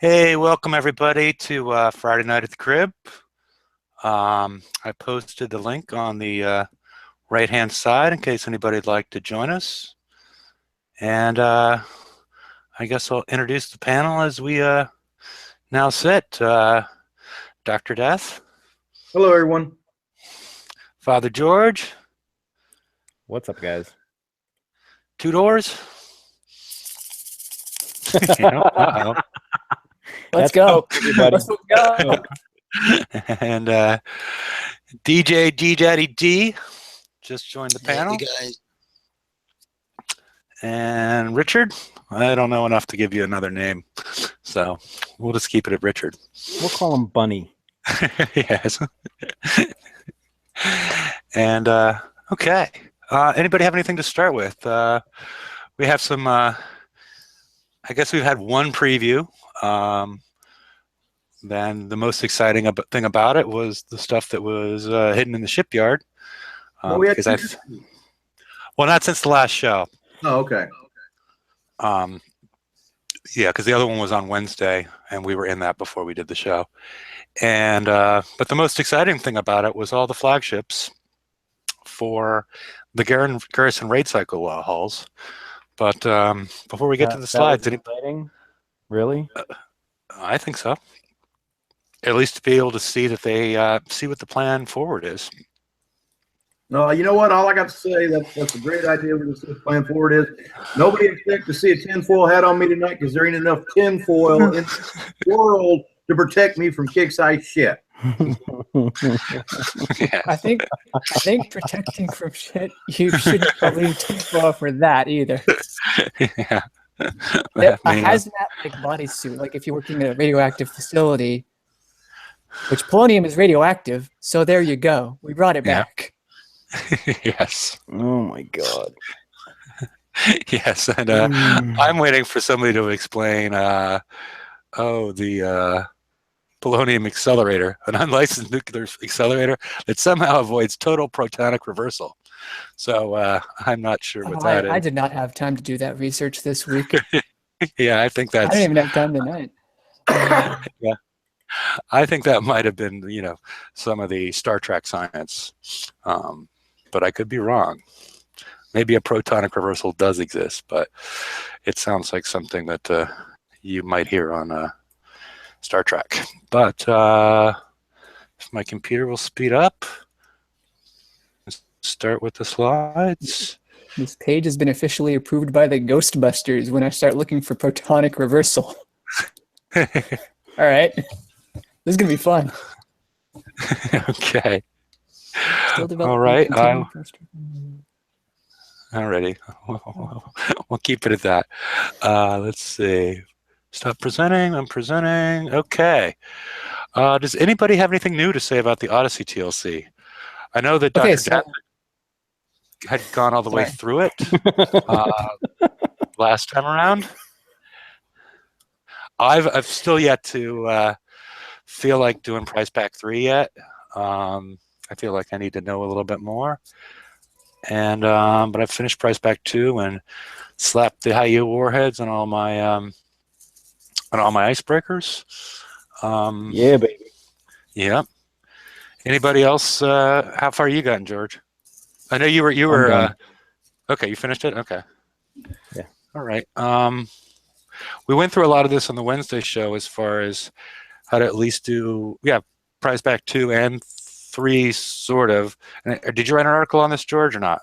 Hey, welcome everybody to Friday Night at the Crib. I posted the link on the right-hand side in case anybody'd like to join us. And I guess I'll introduce the panel as we now sit. Dr. Death. Hello, everyone. Father George. What's up, guys? Two Doors. Let's go. Everybody. Let's go. And DJ D-Daddy D just joined the panel. Hey guys. And Richard, I don't know enough to give you another name, so we'll just keep it at Richard. We'll call him Bunny. Yes. And okay. Anybody have anything to start with? We have some. I guess we've had one preview. Then the most exciting thing about it was the stuff that was hidden in the shipyard. Well, not since the last show. Oh, okay. Yeah, because the other one was on Wednesday, and we were in that before we did the show. And but the most exciting thing about it was all the flagships for the Garrison raid cycle hulls. But before we get to the slides, exciting? Really? I think so. At least to be able to see that they see what the plan forward is. No, you know what? All I got to say, that's a great idea what the plan forward is. Nobody expects to see a tinfoil hat on me tonight because there ain't enough tinfoil in the world to protect me from kick-size shit. Yeah. I think protecting from shit, you shouldn't believe tinfoil for that either. Yeah. A hazmat like bodysuit, like if you're working in a radioactive facility, which polonium is radioactive, so there you go. We brought it back. Yes. Oh my God. Yes, and I'm waiting for somebody to explain. The polonium accelerator, an unlicensed nuclear accelerator that somehow avoids total protonic reversal. So I'm not sure what that is. I did not have time to do that research this week. Yeah, I think that's. I didn't even have time tonight. Yeah, I think that might have been, some of the Star Trek science, but I could be wrong. Maybe a protonic reversal does exist, but it sounds like something that you might hear on Star Trek. But if my computer will speed up, let's start with the slides. This page has been officially approved by the Ghostbusters when I start looking for protonic reversal. All right. This is going to be fun. Okay. All right. Alrighty. We'll keep it at that. Let's see. Stop presenting. I'm presenting. Okay. Does anybody have anything new to say about the Odyssey TLC? I know that Dr. Death had gone all the way through it last time around. I've still yet to feel like doing Price Pack 3 yet. I feel like I need to know a little bit more. And but I've finished Price Pack 2 and slapped the high yield warheads on all my icebreakers. Yeah, baby. Yeah. Anybody else? How far you gotten, George? I know you were. Okay, you finished it. Okay. Yeah. All right. We went through a lot of this on the Wednesday show as far as how to at least do Prize Pack 2 and 3 sort of. Did you write an article on this, George, or not?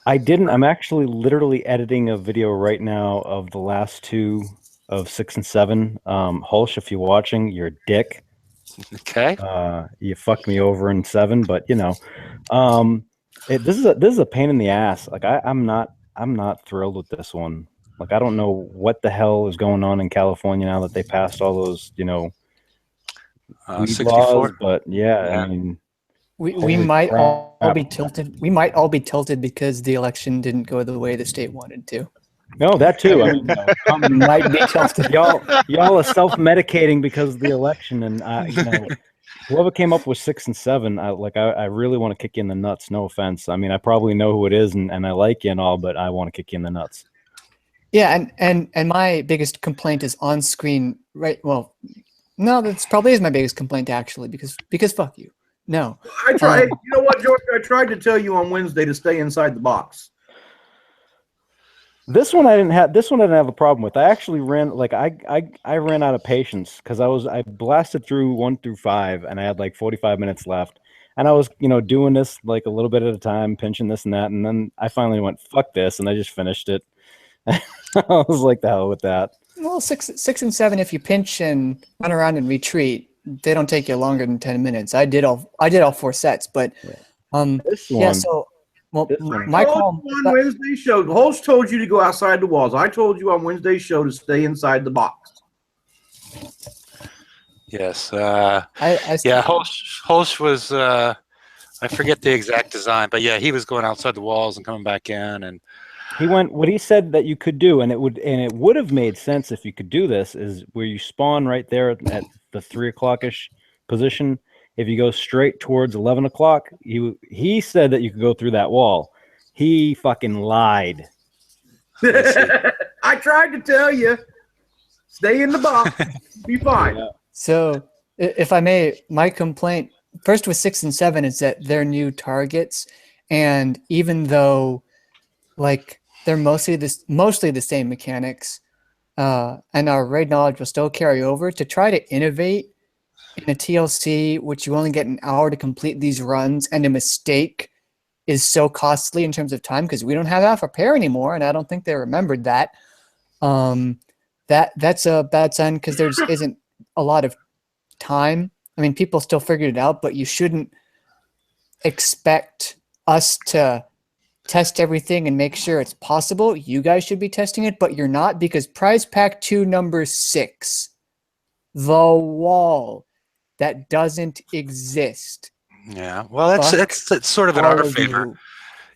I didn't. I'm actually literally editing a video right now of the last two of 6 and 7. Hulsh, if you're watching, you're a dick. Okay. You fucked me over in 7, but this is a pain in the ass. Like I'm not thrilled with this one. Like I don't know what the hell is going on in California now that they passed all those, 64. laws, but yeah, I mean, we might all be tilted. We might all be tilted because the election didn't go the way the state wanted to. No, that too. I mean, might be tilted. Y'all are self-medicating because of the election, and whoever came up with 6 and 7, I really want to kick you in the nuts. No offense. I mean, I probably know who it is, and I like you and all, but I want to kick you in the nuts. Yeah, and my biggest complaint is on screen. Right. Well, no, that's probably is my biggest complaint actually, because fuck you. No. I tried. You know what, George? I tried to tell you on Wednesday to stay inside the box. This one I didn't have. This one I didn't have a problem with. I actually ran I ran out of patience because I blasted through 1 through 5 and I had like 45 minutes left, and I was doing this like a little bit at a time, pinching this and that, and then I finally went fuck this, and I just finished it. I was like, the hell with that. Well, 6 and 7, if you pinch and run around and retreat, they don't take you longer than 10 minutes. I did all 4 sets, but This yeah. one- So well, this one- my I told call you on Wednesday show. Holst told you to go outside the walls. I told you on Wednesday's show to stay inside the box. Yes. I Yeah, Holst was, I forget the exact design, but yeah, he was going outside the walls and coming back in. And He went. What he said that you could do, and it would have made sense if you could do this, is where you spawn right there at the 3 o'clock-ish position. If you go straight towards 11 o'clock, he said that you could go through that wall. He fucking lied. I tried to tell you, stay in the box, be fine. Yeah. So, if I may, my complaint first with 6 and 7 is that they're new targets, and even though, like, they're mostly the same mechanics, and our raid knowledge will still carry over, to try to innovate in a TLC, which you only get an hour to complete these runs, and a mistake is so costly in terms of time because we don't have half a pair anymore, and I don't think they remembered that. That's a bad sign because there just isn't a lot of time. I mean, people still figured it out, but you shouldn't expect us to test everything and make sure it's possible. You guys should be testing it, but you're not, because prize pack 2 number 6, the wall that doesn't exist. yeah, well, that's sort of in our favor.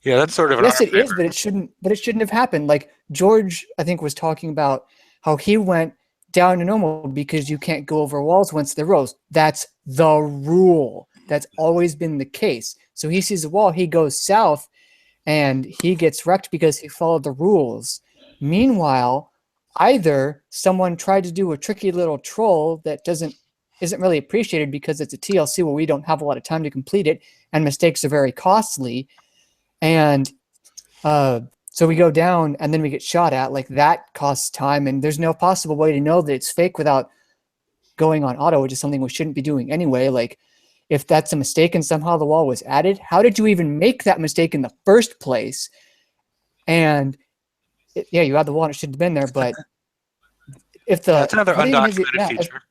Yeah, that's sort of in our Yes, it is, favor. but it shouldn't have happened. Like George, I think, was talking about how he went down to normal because you can't go over walls once they're rows. That's the rule. That's always been the case. So he sees a wall, he goes south, and he gets wrecked because he followed the rules. Meanwhile, either someone tried to do a tricky little troll that isn't really appreciated because it's a TLC where we don't have a lot of time to complete it, and mistakes are very costly. And so we go down and then we get shot at. Like, that costs time, and there's no possible way to know that it's fake without going on auto, which is something we shouldn't be doing anyway. Like, if that's a mistake and somehow the wall was added, how did you even make that mistake in the first place? And yeah, you had the wall and it should have been there, but if the That's another undocumented feature.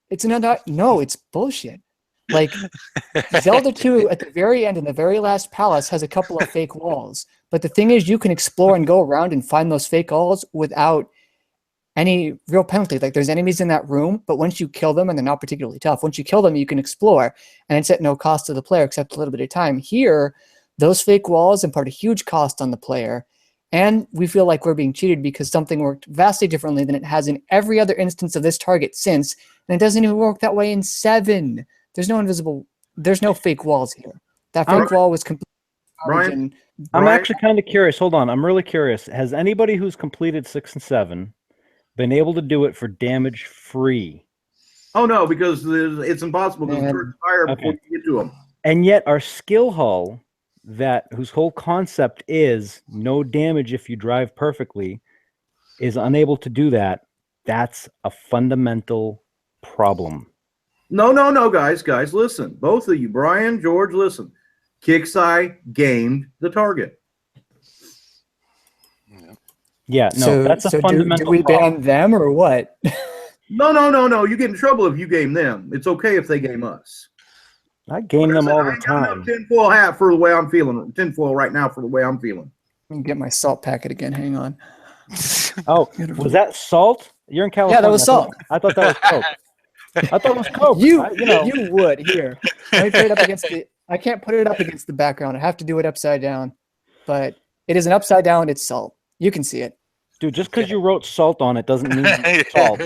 It's no, it's bullshit. Like, Zelda 2 at the very end in the very last palace has a couple of fake walls. But the thing is, you can explore and go around and find those fake walls without any real penalty. Like, there's enemies in that room, but once you kill them, and they're not particularly tough, once you kill them, you can explore, and it's at no cost to the player except a little bit of time. Here, those fake walls impart a huge cost on the player, and we feel like we're being cheated because something worked vastly differently than it has in every other instance of this target since, and it doesn't even work that way in 7. There's no fake walls here. That fake wall was completely Brian? I'm actually kind of curious. Hold on. I'm really curious. Has anybody who's completed 6 and 7 been able to do it for damage free? Oh no, because it's impossible because turns fire before you get to them. And yet our skill hull, whose whole concept is no damage if you drive perfectly, is unable to do that. That's a fundamental problem. No, guys, listen. Both of you, Brian, George, listen. Kixeye gamed the target. Yeah, no, that's a fundamental do we problem. ban them or what? No. You get in trouble if you game them. It's okay if they game us. I game them all the I got time. tinfoil hat for the way I'm feeling. Tinfoil right now for the way I'm feeling. Let me get my salt packet again. Hang on. Oh, was that salt? You're in California. Yeah, that was salt. I thought that was Coke. I thought it was Coke. You would here. Let me put it up against I can't put it up against the background. I have to do it upside down. But it is an upside down. It's salt. You can see it. Dude, just because you wrote salt on it doesn't mean it's salt.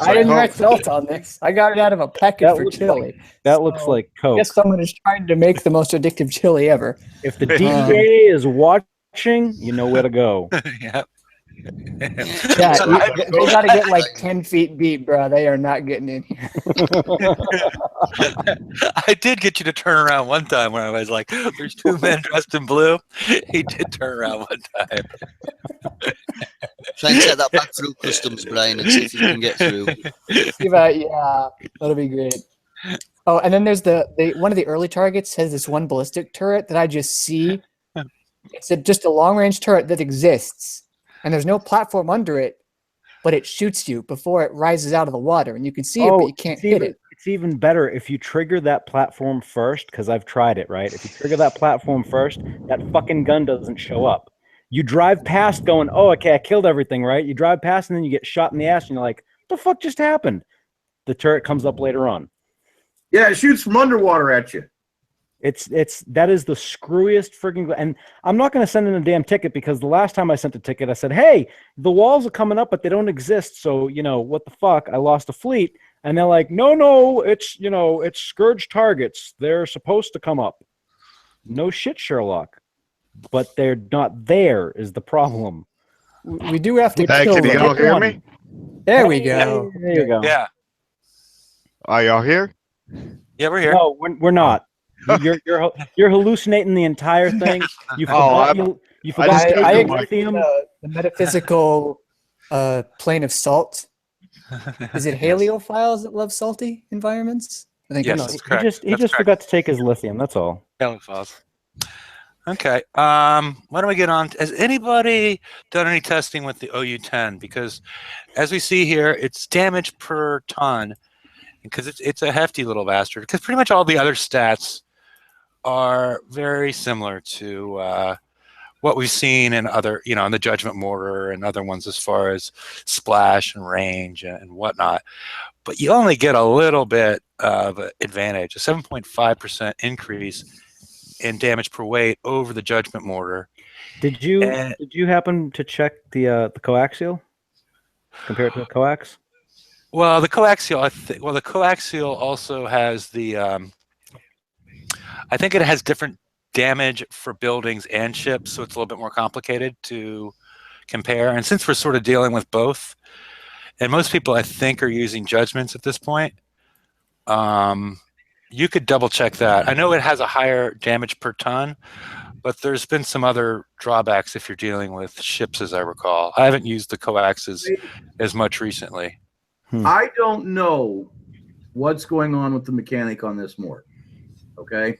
I didn't write salt on this. I got it out of a packet for chili. That looks like Coke. I guess someone is trying to make the most addictive chili ever. If the DEA is watching, you know where to go. Yeah. Yeah, they got to get like 10 feet deep, bro. They are not getting in here. I did get you to turn around one time when I was like, "There's two men dressed in blue." He did turn around one time. Try and take that back through customs, Brian, and see if you can get through. Yeah, that'll be great. Oh, and then there's one of the early targets has this one ballistic turret that I just see. It's just a long range turret that exists, and there's no platform under it, but it shoots you before it rises out of the water, and you can see it, but you can't hit it. It's even better if you trigger that platform first, because I've tried it, right? If you trigger that platform first, that fucking gun doesn't show up. You drive past going, oh, okay, I killed everything, right? You drive past and then you get shot in the ass and you're like, what the fuck just happened? The turret comes up later on. Yeah, it shoots from underwater at you. That is the screwiest freaking, and I'm not going to send in a damn ticket because the last time I sent a ticket, I said, hey, the walls are coming up, but they don't exist. So, what the fuck? I lost a fleet. And they're like, no, it's Scourge targets. They're supposed to come up. No shit, Sherlock. But they're not there is the problem. We do have to Hey, kill can them. y'all hear me? There we go. There you go. Yeah, Are y'all here? yeah, we're here. No, we're not. You're hallucinating the entire thing. You forgot. You forgot just to took take the mic. lithium. The metaphysical plane of salt. Is it haliophiles that love salty environments? I think Yes, no. that's correct. He just forgot to take his lithium. That's all. Okay. Why don't we get on? Has anybody done any testing with the OU10? Because as we see here, it's damage per ton, because it's a hefty little bastard. Because pretty much all the other stats are very similar to what we've seen in other, in the Judgment Mortar and other ones as far as splash and range and whatnot. But you only get a little bit of an advantage, a 7.5% increase in damage per weight over the Judgment Mortar. Did you happen to check the coaxial compared to the coax? Well, the coaxial, the coaxial also has the. I think it has different damage for buildings and ships, so it's a little bit more complicated to compare. And since we're sort of dealing with both, and most people I think are using judgments at this point, you could double check that. I know it has a higher damage per ton, but there's been some other drawbacks if you're dealing with ships, as I recall. I haven't used the coaxes as much recently. I don't know what's going on with the mechanic on this mortar. Okay.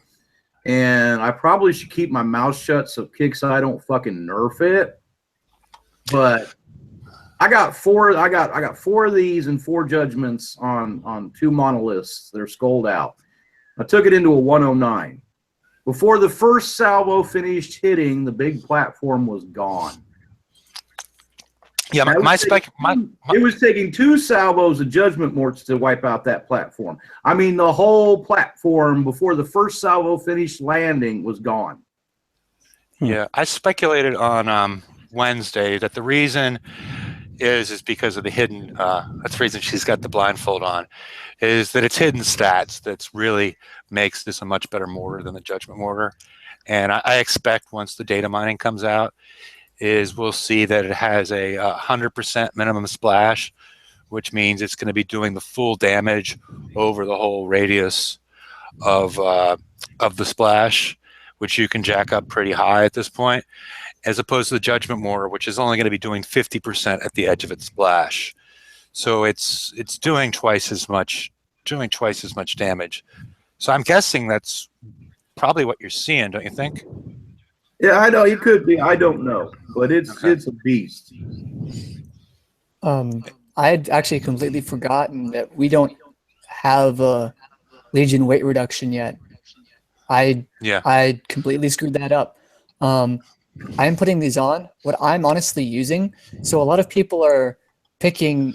And I probably should keep my mouth shut so kicks I don't fucking nerf it. But I got four of these and 4 judgments on 2 monoliths that are skulled out. I took it into a 109. Before the first salvo finished hitting, the big platform was gone. Yeah, it was taking 2 salvos of judgment morts to wipe out that platform. I mean, the whole platform before the first salvo finished landing was gone. Yeah, I speculated on Wednesday that the reason is because of the hidden. That's the reason she's got the blindfold on, is that it's hidden stats that's really makes this a much better mortar than the Judgment Mortar. And I expect once the data mining comes out, we'll see that it has a 100% minimum splash, which means it's going to be doing the full damage over the whole radius of the splash, which you can jack up pretty high at this point, as opposed to the Judgment Mortar, which is only going to be doing 50% at the edge of its splash. So it's doing twice as much damage. So I'm guessing that's probably what you're seeing, don't you think? Yeah, I know it could be. I don't know, but it's a beast. I had actually completely forgotten that we don't have a Legion weight reduction yet. I completely screwed that up. I'm putting these on. What I'm honestly using. So a lot of people are picking,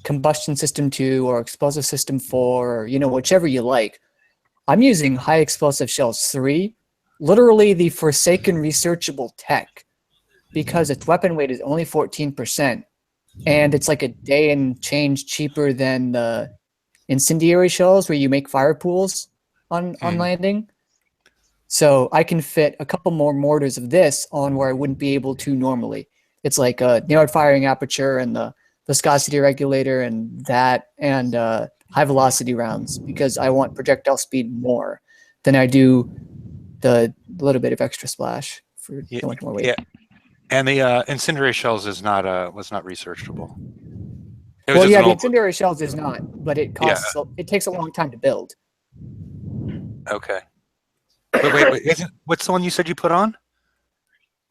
combustion system 2 or explosive system 4, or whichever you like. I'm using high explosive shells 3. Literally the forsaken researchable tech, because its weapon weight is only 14%, and it's like a day and change cheaper than the incendiary shells where you make fire pools on landing. So I can fit a couple more mortars of this on where I wouldn't be able to normally. It's like a narrowed firing aperture and the viscosity regulator and high velocity rounds, because I want projectile speed more than I do the little bit of extra splash for going more weight. Yeah, and the incendiary shells was not researchable. It was Well, just yeah, an the old. incendiary shells is not, but it costs. It takes a long time to build. Okay. Wait. What's the one you said you put on?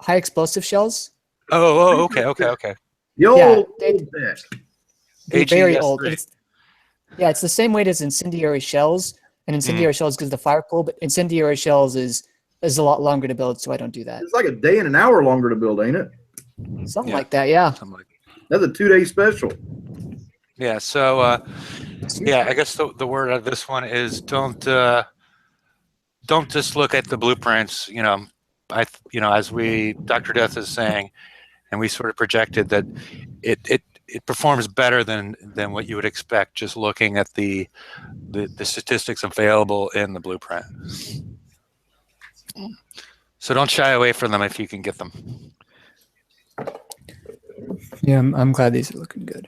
High explosive shells. Oh, okay. The old set. They're very HES3. old. It's the same weight as incendiary shells, and incendiary shells gives the fire cool, but incendiary shells is a lot longer to build, so I don't do that. It's like a day and an hour longer to build, ain't it? Something like that, yeah. Something like That's a 2-day special. Yeah. So I guess the word of this one is don't just look at the blueprints. As Dr. Death is saying, and we sort of projected that it performs better than what you would expect just looking at the statistics available in the blueprint. So don't shy away from them if you can get them. Yeah, I'm glad these are looking good.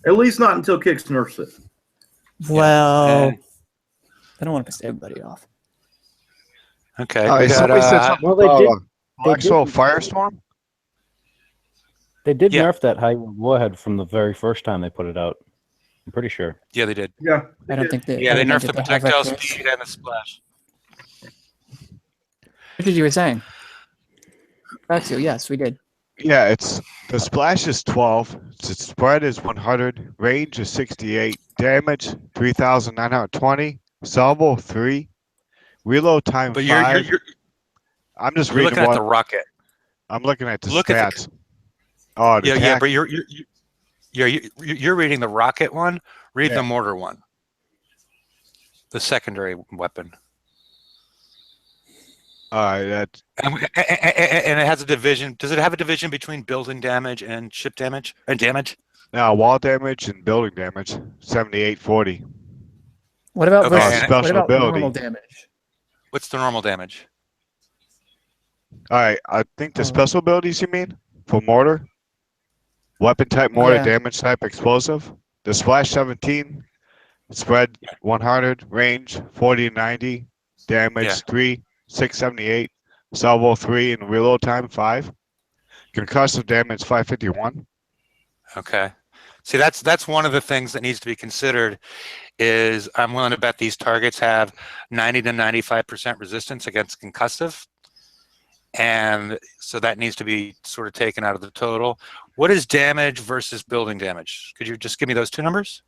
At least not until Kix nerfs it. Well, I don't want to piss everybody off. Okay. Somebody said something well, they about did- actual did- Firestorm. They did Yeah. nerf that high warhead from the very first time they put it out. I'm pretty sure. Yeah, they did. Yeah. I don't think that. Yeah, I they don't know nerfed the that have projectile vectors. speed and the splash. What did you were saying? Axio, yes, we did. Yeah, the splash is 12. Its spread is 100. Range is 68. Damage 3,920. Salvo 3. Reload time But 5. you're I'm just looking reading at what the rocket. I'm looking at. The Look at stats. Oh, the Yeah, attack. but you're reading the rocket one. Read Yeah. the mortar one. The secondary weapon. All right, that And it has a division. Does it have a division between building damage and ship damage and damage? now wall damage and building damage 7840. What about Okay, versus, and- what Special about ability. normal damage? What's the normal damage? All right, I think the special abilities you mean for mortar, weapon type mortar, Yeah. damage type explosive. The splash 17, spread 100, range 40 90, damage Yeah. 3, 678, salvo 3, and reload time 5. Concussive damage 551. Okay. See, that's one of the things that needs to be considered. Is I'm willing to bet these targets have 90 to 95% resistance against concussive, and so that needs to be sort of taken out of the total. What is damage versus building damage? Could you just give me those two numbers?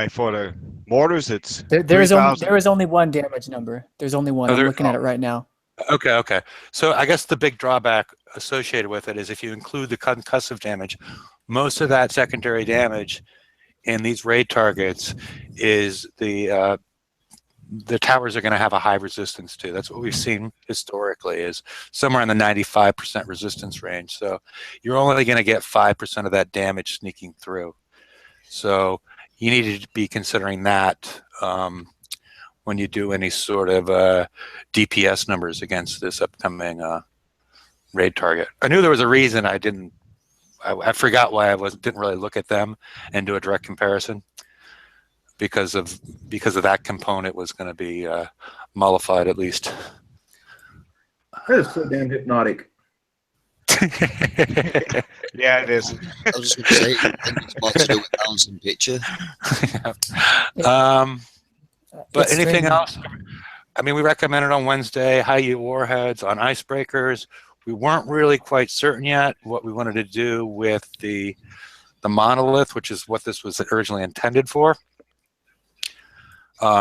For the mortars, it's There is 3,000. only one damage number. There's only one. Oh, I'm there- looking at it right now. Okay. So I guess the big drawback associated with it is if you include the concussive damage, most of that secondary damage in these raid targets is the towers are going to have a high resistance to. That's what we've seen historically, is somewhere in the 95% resistance range. So you're only going to get 5% of that damage sneaking through. So you need to be considering that when you do any sort of DPS numbers against this upcoming raid target. I knew there was a reason I didn't. I forgot why didn't really look at them and do a direct comparison, because of that component was going to be mollified at least. That is so damn hypnotic. Yeah, it is. I was just going to say, I think it's more to do with balancing picture. But It's anything strange. else? I mean, we recommended on Wednesday high U warheads on icebreakers. We weren't really quite certain yet what we wanted to do with the monolith, which is what this was originally intended for,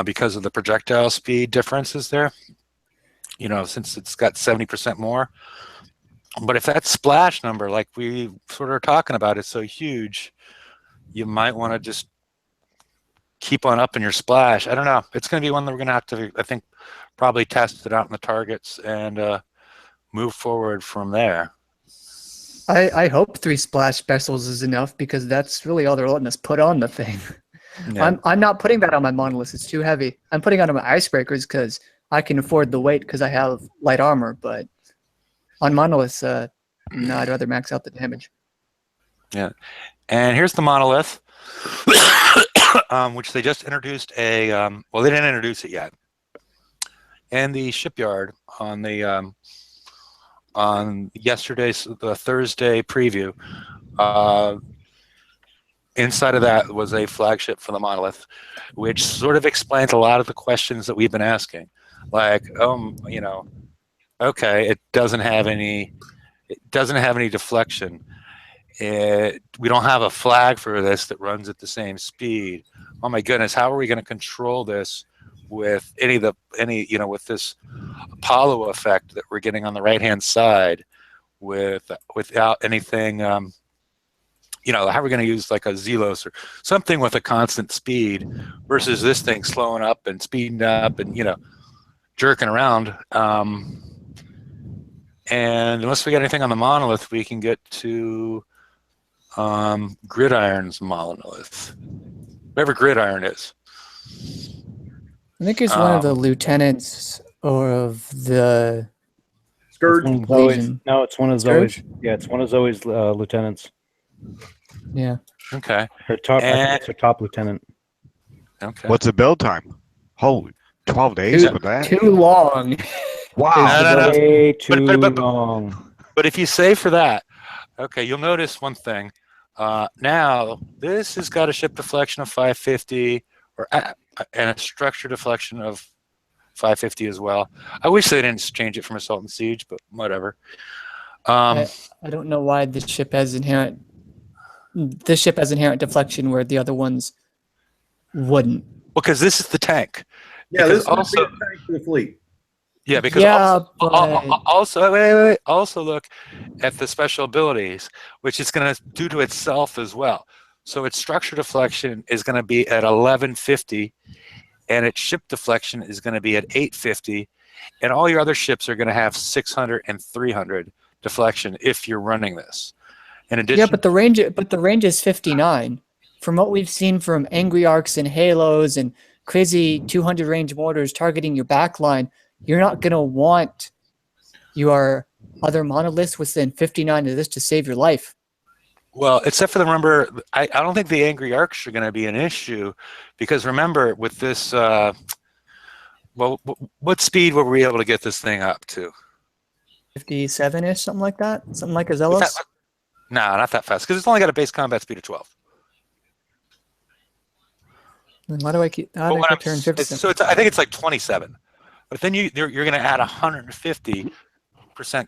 because of the projectile speed differences there. Since it's got 70% more. But if that splash number, like we sort of are talking about, is so huge, you might want to just keep on upping your splash. I don't know. It's going to be one that we're going to have to, I think, probably test it out in the targets and move forward from there. I hope 3 splash specials is enough, because that's really all they're letting us put on the thing. Yeah. I'm not putting that on my monoliths. It's too heavy. I'm putting it on my icebreakers because I can afford the weight because I have light armor. But on monoliths, No, I'd rather max out the damage. Yeah. And here's the Monolith, which they just introduced a, well, they didn't introduce it yet. And the shipyard on the on yesterday's, the Thursday preview, inside of that was a flagship for the Monolith, which sort of explains a lot of the questions that we've been asking. Like, you know, okay, it doesn't have any deflection. We don't have a flag for this that runs at the same speed. Oh my goodness, how are we going to control this with with this Apollo effect that we're getting on the right hand side without anything? How are we going to use like a Zelos or something with a constant speed versus this thing slowing up and speeding up and jerking around? And unless we got anything on the Monolith, we can get to Gridiron's Monolith, whatever Gridiron is. I think it's one of the lieutenants or of the Scourge. No, it's one of Zoe's. Scourge? Yeah, it's one of Zoe's lieutenants. Yeah. Okay. Her top. I think it's her top lieutenant. Okay. What's the build time? Holy, 12 days for that? Too long. Wow. No. Way too But- long. But if you say for that, okay, you'll notice one thing. Now this has got a ship deflection of 550, and a structure deflection of 550 as well. I wish they didn't change it from Assault and Siege, but whatever. I don't know why this ship has inherent deflection where the other ones wouldn't. Because this is the tank. Yeah, Because this is also- also tank for the fleet. Yeah, because Yeah, also wait. Also look at the special abilities, which is going to do to itself as well. So its structure deflection is going to be at 1150, and its ship deflection is going to be at 850, and all your other ships are going to have 600 and 300 deflection if you're running this. In addition, Yeah, but the range is 59. From what we've seen from Angry Arcs and Halos and crazy 200 range mortars targeting your backline, you're not going to want your other monoliths within 59 of this to save your life. well, except for remember, I don't think the Angry Arcs are going to be an issue, because remember with this, what speed were we able to get this thing up to? 57-ish, something like that? Something like a Zelos? No, not that fast, because it's only got a base combat speed of 12. Then why do I keep turn 57? So I think it's like 27. But then you're going to add 150%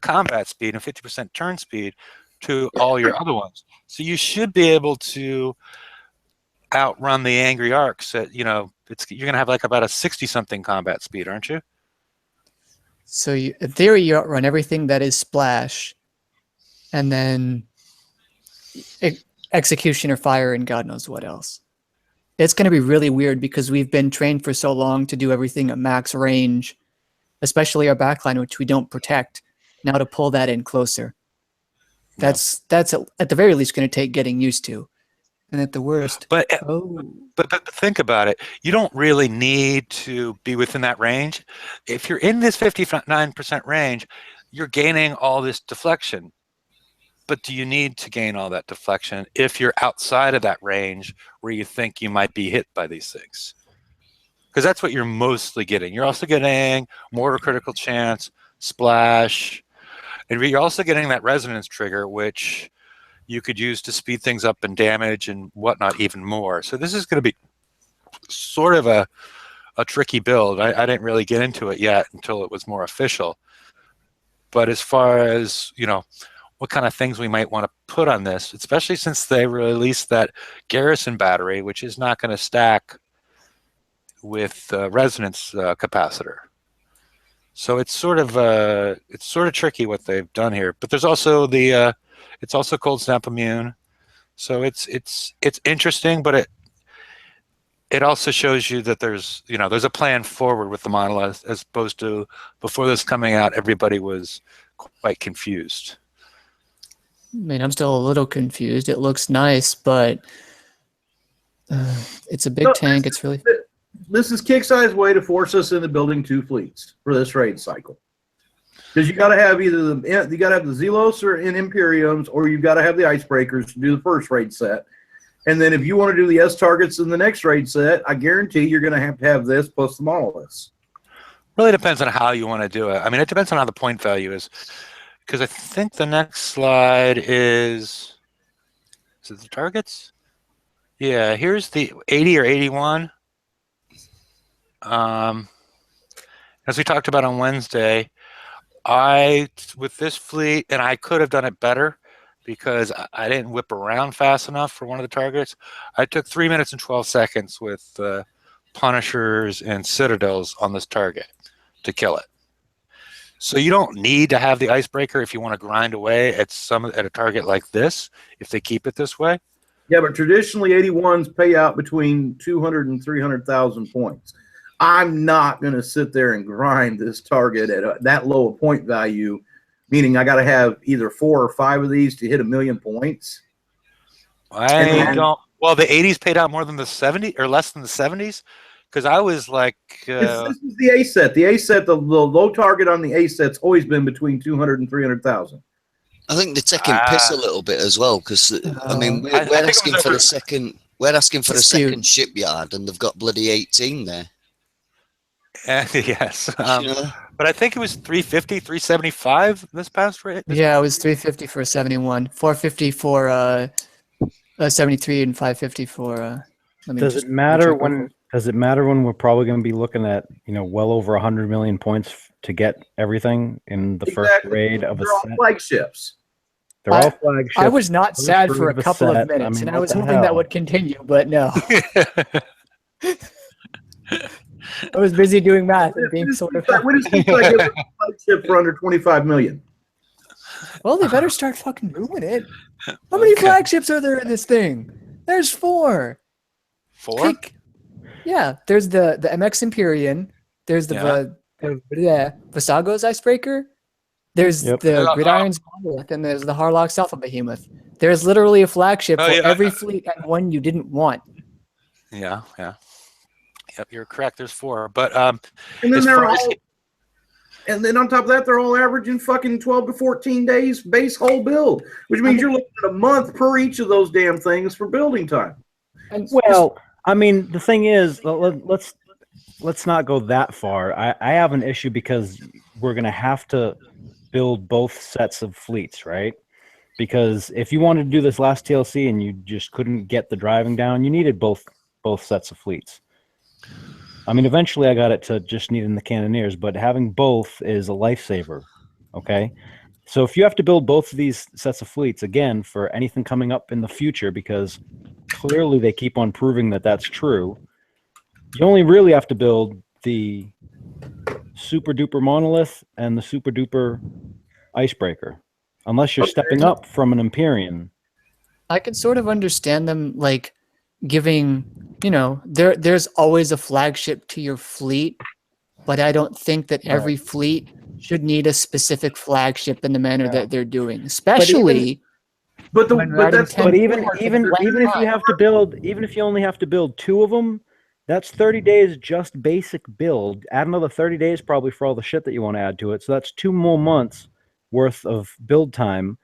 combat speed and 50% turn speed to all your other ones. So you should be able to outrun the Angry Arcs at, you're going to have like about a 60-something combat speed, aren't you? So in theory, you outrun everything that is splash, and then execution or fire and God knows what else. It's going to be really weird because we've been trained for so long to do everything at max range, especially our backline, which we don't protect. Now to pull that in closer, that's at the very least going to take getting used to, and at the worst. But think about it. You don't really need to be within that range. If you're in this 59% range, you're gaining all this deflection. But do you need to gain all that deflection if you're outside of that range where you think you might be hit by these things? Because that's what you're mostly getting. You're also getting mortar critical chance, splash, and you're also getting that resonance trigger, which you could use to speed things up and damage and whatnot even more. So this is going to be sort of a tricky build. I didn't really get into it yet until it was more official. But as far as, what kind of things we might want to put on this, especially since they released that garrison battery, which is not going to stack with resonance capacitor. So it's sort of tricky what they've done here. But there's also it's also cold snap immune, so it's interesting, but it also shows you that there's a plan forward with the Monolith, as opposed to before this coming out, everybody was quite confused. I mean, I'm still a little confused. It looks nice, but it's a big tank. It's really... This is Kicksai's way to force us into building two fleets for this raid cycle. Because you got to have either the Zelos or in Imperiums, or you got to have the Icebreakers to do the first raid set. And then if you want to do the S targets in the next raid set, I guarantee you're going to have this plus the monoliths. Really depends on how you want to do it. I mean, it depends on how the point value is. Because I think the next slide is it the targets? Yeah, here's the 80 or 81. As we talked about on Wednesday, with this fleet, and I could have done it better because I didn't whip around fast enough for one of the targets. I took 3 minutes and 12 seconds with Punishers and Citadels on this target to kill it. So you don't need to have the Icebreaker if you want to grind away at a target like this, if they keep it this way. Yeah, but traditionally 81s pay out between 200 and 300,000 points. I'm not going to sit there and grind this target at that low a point value, meaning I got to have either 4 or 5 of these to hit 1,000,000 points. I don't. Well, the 80s paid out more than the 70 or less than the 70s. Because I was like, this is the A set. The A set, the low target on the A set's always been between 200 and 300,000. I think they're taking piss a little bit as well, because I mean we're asking for the second. We're asking for the second shipyard, and they've got bloody 18 there. Yes, but I think it was 350, 375 this past rate. Yeah, it was 350 for a 71, 450 for a 73, and 550 for. Does it matter when? Does it matter when we're probably going to be looking at, well over 100 million points to get everything in the first raid of a set? They're all flagships. They're all flagships. I was not sad for a couple of minutes, and I was hoping that would continue, but no. I was busy doing math and being sort of. What does he like a flagship for under 25 million? Well, they better start fucking doing it. How many flagships are there in this thing? There's 4. 4? Yeah, there's the MX Imperion. There's the Visago's Icebreaker. There's the Gridiron's Monolith, and there's the Hardlock's Alpha Behemoth. There's literally a flagship for every fleet and one you didn't want. Yeah. Yep, you're correct. There's 4, but and then and then on top of that, they're all averaging fucking 12 to 14 days base whole build, which means you're looking at a month per each of those damn things for building time. Well, I mean, the thing is, let's not go that far. I have an issue because we're going to have to build both sets of fleets, right? Because if you wanted to do this last TLC and you just couldn't get the driving down, you needed both sets of fleets. I mean, eventually I got it to just needing the Cannoneers, but having both is a lifesaver, okay? So if you have to build both of these sets of fleets, again, for anything coming up in the future, because clearly they keep on proving that that's true, you only really have to build the super duper monolith and the super duper icebreaker, unless you're stepping up from an Imperium. I could sort of understand them like giving, there's always a flagship to your fleet, but I don't think that every fleet should need a specific flagship in the manner that they're doing, especially. Even if you have to build, even if you only have to build 2 of them, that's 30 days just basic build. Add another 30 days probably for all the shit that you want to add to it. So that's 2 more months worth of build time.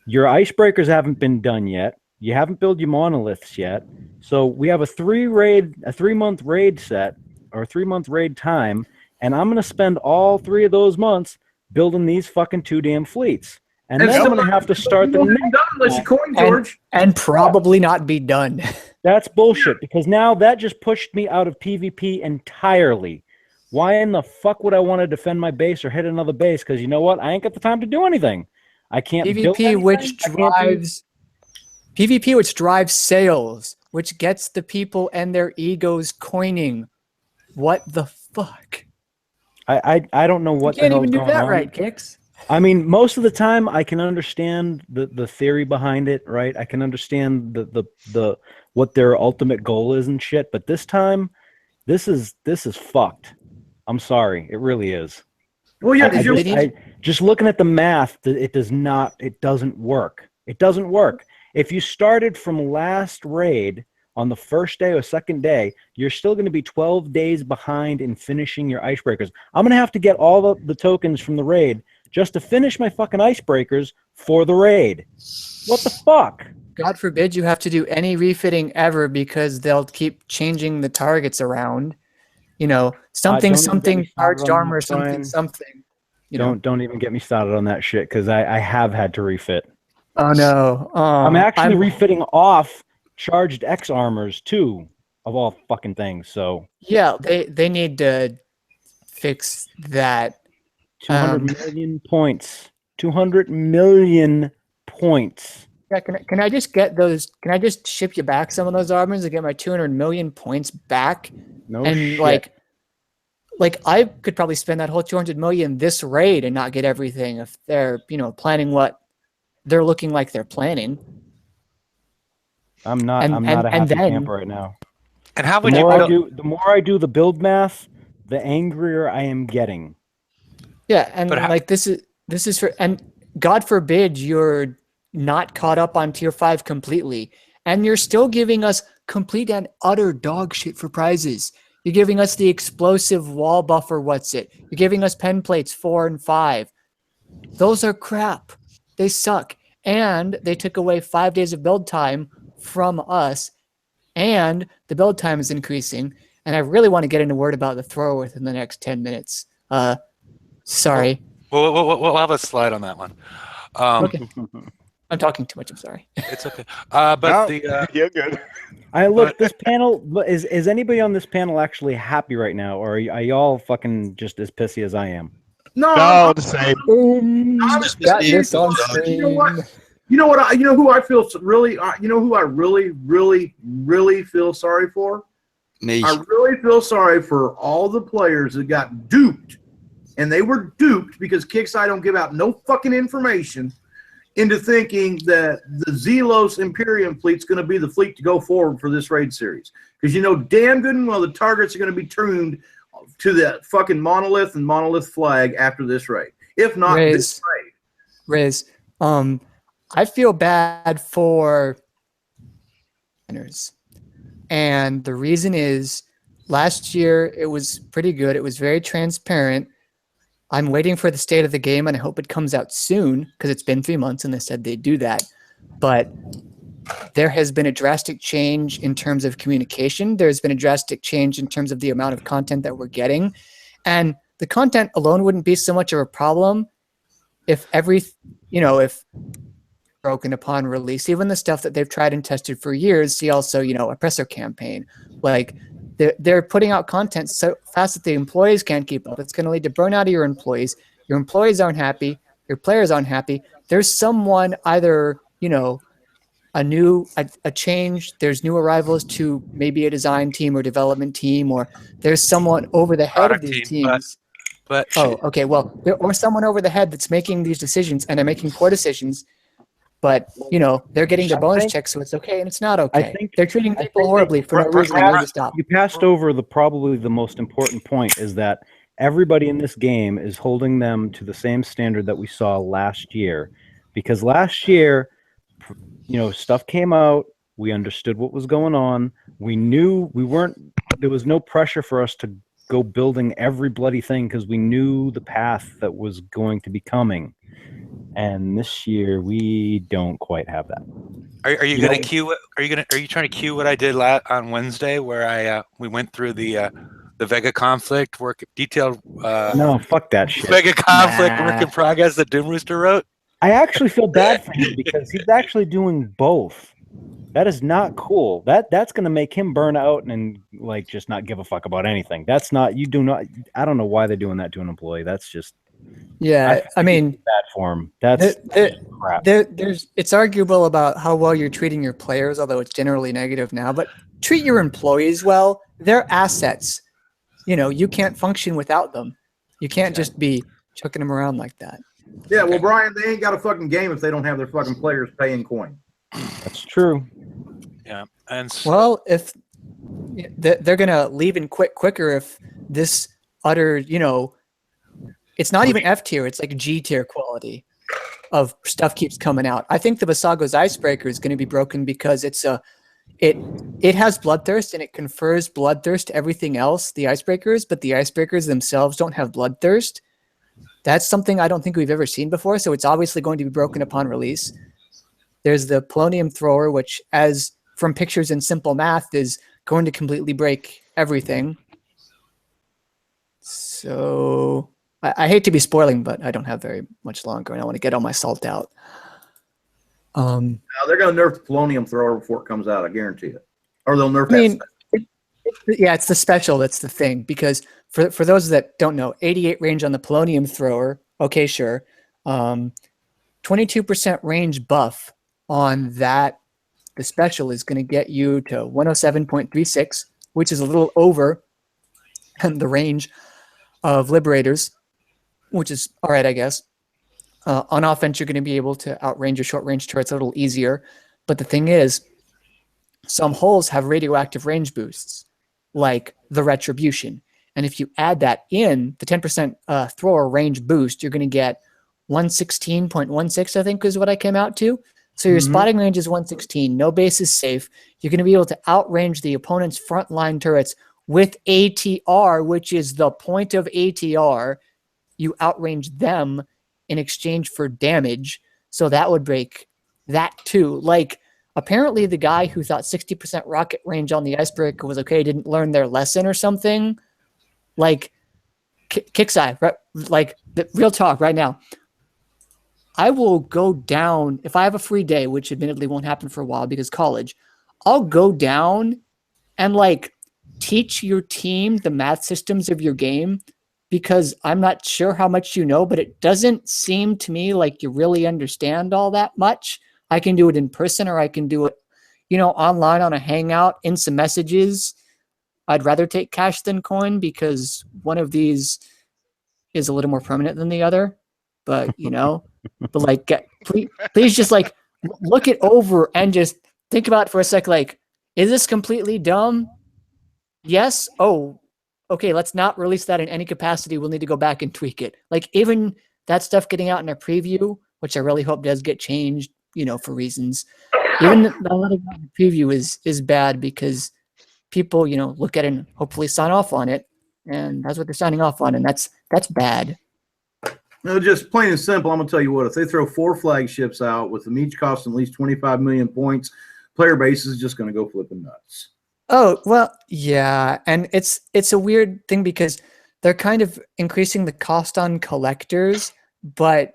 Your icebreakers haven't been done yet. You haven't built your monoliths yet. So we have a 3-month raid set or 3-month raid time, and I'm going to spend all 3 of those months building these fucking 2 damn fleets. And then I'm going to have to start the next unless you coin, George. And probably not be done. That's bullshit, because now that just pushed me out of PvP entirely. Why in the fuck would I want to defend my base or hit another base? Because you know what? I ain't got the time to do anything. I can't build anything. PvP which drives sales, which gets the people and their egos coining. What the fuck? I don't know what you can't even do that right, Kix. I mean, most of the time I can understand the theory behind it, right? I can understand the what their ultimate goal is and shit, but this time this is fucked. I'm sorry, it really is. Well, yeah, just looking at the math, it doesn't work. It doesn't work. If you started from last raid on the first day or second day, you're still going to be 12 days behind in finishing your icebreakers. I'm going to have to get all the tokens from the raid just to finish my fucking icebreakers for the raid. What the fuck? God forbid you have to do any refitting ever because they'll keep changing the targets around. You know, something, don't even get me started charged on armor, that, Brian. something. You know. Don't even get me started on that shit because I have had to refit. Oh no. I'm actually refitting off charged X armors too, of all fucking things. So yeah, they need to fix that. 200 million points. 200 million points. Yeah, can I just get those? Can I just ship you back some of those armors and get my 200 million points back? No and shit. like I could probably spend that whole 200 million this raid and not get everything if they're, you know, planning what they're looking like they're planning. I'm not a happy camper right now. And how The would more I do the build math, the angrier I am getting. Yeah, and like this is for, and God forbid you're not caught up on tier 5 completely, and you're still giving us complete and utter dog shit for prizes. You're giving us the explosive wall buffer, You're giving us pen plates 4 and 5. Those are crap. They suck. And they took away 5 days of build time from us, and the build time is increasing. And I really want to get in a word about the thrower within the next 10 minutes. Sorry. We'll have a slide on that one. Okay. I'm talking too much. I'm sorry. It's okay. But you're good. This panel is anybody on this panel actually happy right now, or are y'all fucking just as pissy as I am? No, the same. Got this on screen. You know who I feel really. You know who I really feel sorry for. Me. I really feel sorry for all the players that got duped, and they were duped because Kickside don't give out no fucking information, into thinking that the Zelos Imperium fleet's going to be the fleet to go forward for this raid series. Because you know damn good and well the targets are going to be tuned to the fucking Monolith and Monolith flag after this raid. If not this raid. I feel bad for winners. And the reason is last year it was pretty good. It was very transparent. I'm waiting for the state of the game, and I hope it comes out soon because it's been 3 months and they said they'd do that. But there has been a drastic change in terms of communication. There's been a drastic change in terms of the amount of content that we're getting. And the content alone wouldn't be so much of a problem if if broken upon release, even the stuff that they've tried and tested for years. See also, a presser campaign. Like, they're putting out content so fast that the employees can't keep up. It's going to lead to burnout of your employees. Your employees aren't happy. Your players aren't happy. There's someone either, a change. There's new arrivals to maybe a design team or development team, or there's someone over the head of these teams. Or someone over the head that's making these decisions, and they're making poor decisions. But they're getting their bonus checks, so it's okay and it's not okay. I think they're treating people horribly for no reason. You passed over probably the most important point, is that everybody in this game is holding them to the same standard that we saw last year. Because last year, stuff came out, we understood what was going on, we knew there was no pressure for us to go building every bloody thing because we knew the path that was going to be coming. And this year we don't quite have that. Are you going to cue? Are you trying to cue what I did on Wednesday, where we went through the Vega conflict detailed? No, fuck that shit. Vega conflict work in progress that Doom Rooster wrote. I actually feel bad for him because he's actually doing both. That is not cool. That's going to make him burn out and just not give a fuck about anything. That's not. You do not. I don't know why they're doing that to an employee. That's just. Yeah, I mean, bad form. That's crap. It's arguable about how well you're treating your players, although it's generally negative now. But treat your employees well. They're assets. You can't function without them. You can't just be chucking them around like that. Yeah, well, Brian, they ain't got a fucking game if they don't have their fucking players paying coin. That's true. Yeah, if they're gonna leave and quit quicker if this utter, it's not even F tier, it's like G tier quality of stuff keeps coming out. I think the Visago's Icebreaker is going to be broken because it has Bloodthirst and it confers Bloodthirst to everything else, the Icebreakers, but the Icebreakers themselves don't have Bloodthirst. That's something I don't think we've ever seen before, so it's obviously going to be broken upon release. There's the Polonium thrower, which, as from pictures and simple math, is going to completely break everything. So I hate to be spoiling, but I don't have very much longer, and I want to get all my salt out. Now they're going to nerf the Polonium thrower before it comes out. I guarantee it. Or they'll nerf that. Yeah, it's the special that's the thing, because for those that don't know, 88 range on the Polonium thrower. Okay, sure. 22% range buff on that. The special is going to get you to 107.36, which is a little over the range of Liberators, which is all right, I guess. On offense, you're going to be able to outrange your short-range turrets a little easier. But the thing is, some holes have radioactive range boosts, like the Retribution. And if you add that in, the 10% thrower range boost, you're going to get 116.16, I think is what I came out to. So your spotting range is 116. No base is safe. You're going to be able to outrange the opponent's frontline turrets with ATR, which is the point of ATR. You outrange them in exchange for damage. So that would break that too. Like, apparently the guy who thought 60% rocket range on the Icebreaker was okay didn't learn their lesson or something. Like, Kickside, right? Like, real talk right now. I will go down, if I have a free day, which admittedly won't happen for a while because college, I'll go down and like teach your team the math systems of your game, because I'm not sure how much you know, but it doesn't seem to me like you really understand all that much. I can do it in person, or I can do it, online on a hangout in some messages. I'd rather take cash than coin because one of these is a little more permanent than the other, but but like, please just like look it over and just think about it for a sec. Like, is this completely dumb? Yes. Oh, okay. Let's not release that in any capacity. We'll need to go back and tweak it. Like, even that stuff getting out in a preview, which I really hope does get changed, for reasons. Even not letting out in a preview is bad, because people, look at it and hopefully sign off on it, and that's what they're signing off on, and that's bad. No, just plain and simple. I'm gonna tell you what. If they throw 4 flagships out with them each costing at least 25 million points, player base is just gonna go flipping nuts. Oh, well, yeah, and it's a weird thing because they're kind of increasing the cost on collectors, but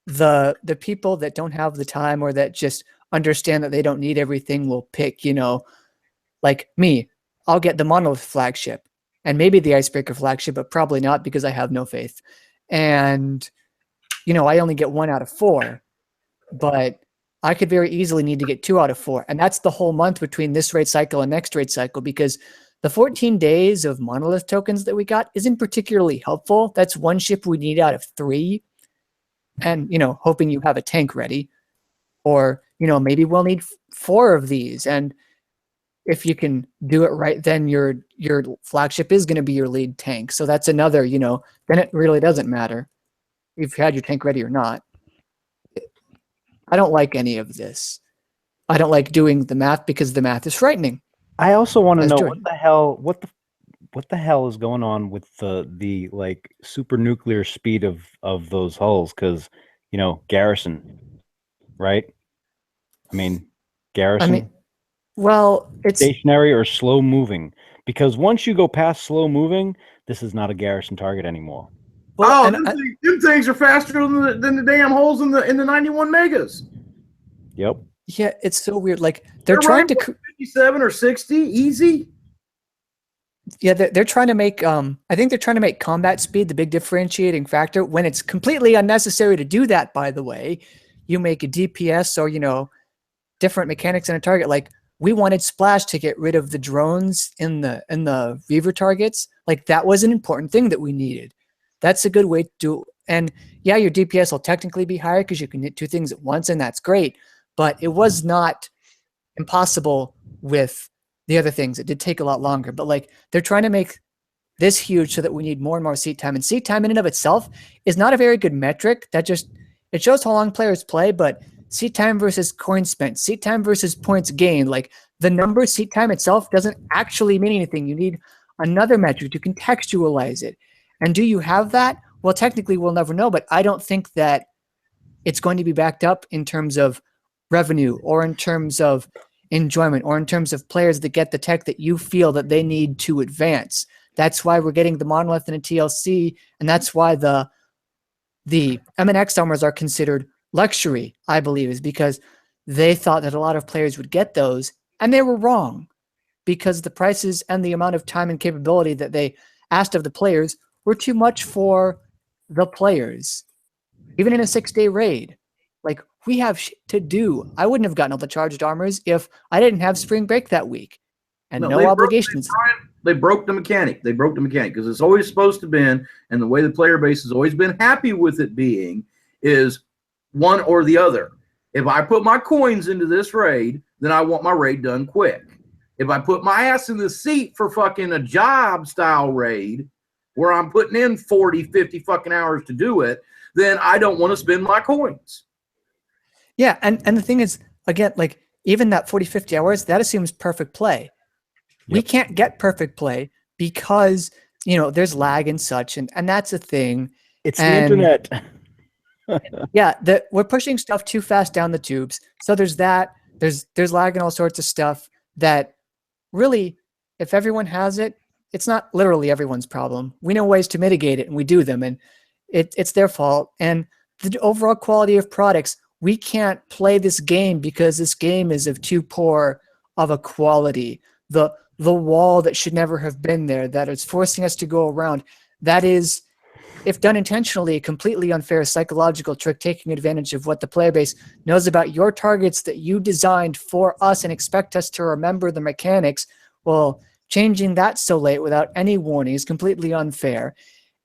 the people that don't have the time or that just understand that they don't need everything will pick, like me. I'll get the Monolith flagship and maybe the Icebreaker flagship, but probably not, because I have no faith. And, I only get 1 out of 4, but I could very easily need to get 2 out of 4. And that's the whole month between this raid cycle and next raid cycle, because the 14 days of Monolith tokens that we got isn't particularly helpful. That's 1 ship we need out of 3. And, hoping you have a tank ready, or, maybe we'll need 4 of these. And if you can do it right, then your flagship is going to be your lead tank. So that's another, then it really doesn't matter if you had your tank ready or not. I don't like any of this. I don't like doing the math because the math is frightening. I also want to know what the hell is going on with the like super nuclear speed of those hulls, because garrison, right? Garrison. Well, it's stationary or slow moving, because once you go past slow moving, this is not a garrison target anymore. Well, them things are faster than the damn holes in the 91 megas. Yep. Yeah, it's so weird. Like, they're trying to 57 or 60 easy. Yeah, they're trying to make I think they're trying to make combat speed the big differentiating factor, when it's completely unnecessary to do that. By the way, you make a DPS or different mechanics in a target. Like, we wanted Splash to get rid of the drones in the Reaver targets. Like, that was an important thing that we needed. That's a good way to do. And yeah, your DPS will technically be higher because you can hit 2 things at once, and that's great. But it was not impossible with the other things. It did take a lot longer. But like, they're trying to make this huge so that we need more and more seat time. And seat time in and of itself is not a very good metric. It shows how long players play, but seat time versus coins spent, seat time versus points gained, like the number seat time itself doesn't actually mean anything. You need another metric to contextualize it. And do you have that? well, technically we'll never know, but I don't think that it's going to be backed up in terms of revenue or in terms of enjoyment or in terms of players that get the tech that you feel that they need to advance. That's why we're getting the Monolith and a TLC, and that's why the MX armors are considered luxury, I believe, is because they thought that a lot of players would get those, and they were wrong, because the prices and the amount of time and capability that they asked of the players were too much for the players. Even in a 6-day raid, like, we have shit to do. I wouldn't have gotten all the charged armors if I didn't have spring break that week, and no obligations. They broke the mechanic. They broke the mechanic because it's always supposed to be, and the way the player base has always been happy with it being is one or the other. If I put my coins into this raid, then I want my raid done quick. If I put my ass in the seat for fucking a job style raid where I'm putting in 40, 50 fucking hours to do it, then I don't want to spend my coins. Yeah, and the thing is, again, like, even that 40, 50 hours, that assumes perfect play. Yep. We can't get perfect play because, there's lag and such, and that's a thing. It's the internet. Yeah, we're pushing stuff too fast down the tubes. So there's that. There's lag and all sorts of stuff that really, if everyone has it, it's not literally everyone's problem. We know ways to mitigate it, and we do them, and it's their fault. And the overall quality of products, we can't play this game because this game is of too poor of a quality. The wall that should never have been there, that is forcing us to go around, that is, if done intentionally, a completely unfair psychological trick, taking advantage of what the player base knows about your targets that you designed for us and expect us to remember the mechanics. Well, changing that so late without any warning is completely unfair.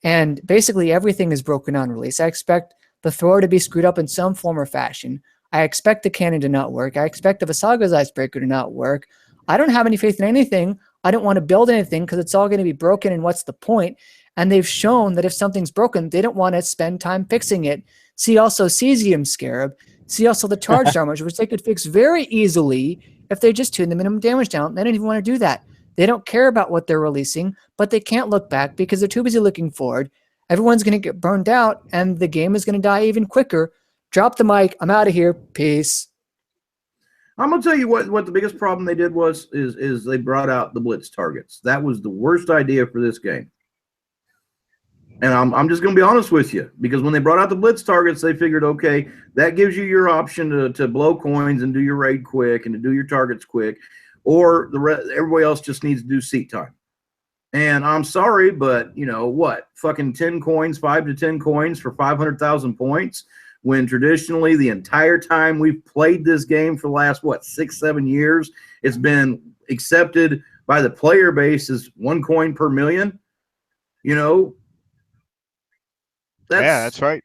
And basically everything is broken on release. I expect the thrower to be screwed up in some form or fashion. I expect the cannon to not work. I expect the Visaga's Icebreaker to not work. I don't have any faith in anything. I don't want to build anything because it's all going to be broken, and what's the point? And they've shown that if something's broken, they don't want to spend time fixing it. See also Cesium Scarab. See also the charged armors, which they could fix very easily if they just tune the minimum damage down. They don't even want to do that. They don't care about what they're releasing, but they can't look back because they're too busy looking forward. Everyone's going to get burned out, and the game is going to die even quicker. Drop the mic. I'm out of here. Peace. I'm gonna tell you what the biggest problem they did is they brought out the Blitz targets. That was the worst idea for this game. And I'm just gonna be honest with you, because when they brought out the Blitz targets, they figured, okay, that gives you your option to blow coins and do your raid quick and to do your targets quick, or everybody else just needs to do seat time. And I'm sorry, but fucking 10 coins, 5 to 10 coins for 500,000 points, when traditionally the entire time we've played this game for the last, 6-7 years, it's been accepted by the player base as 1 coin per million. That's right.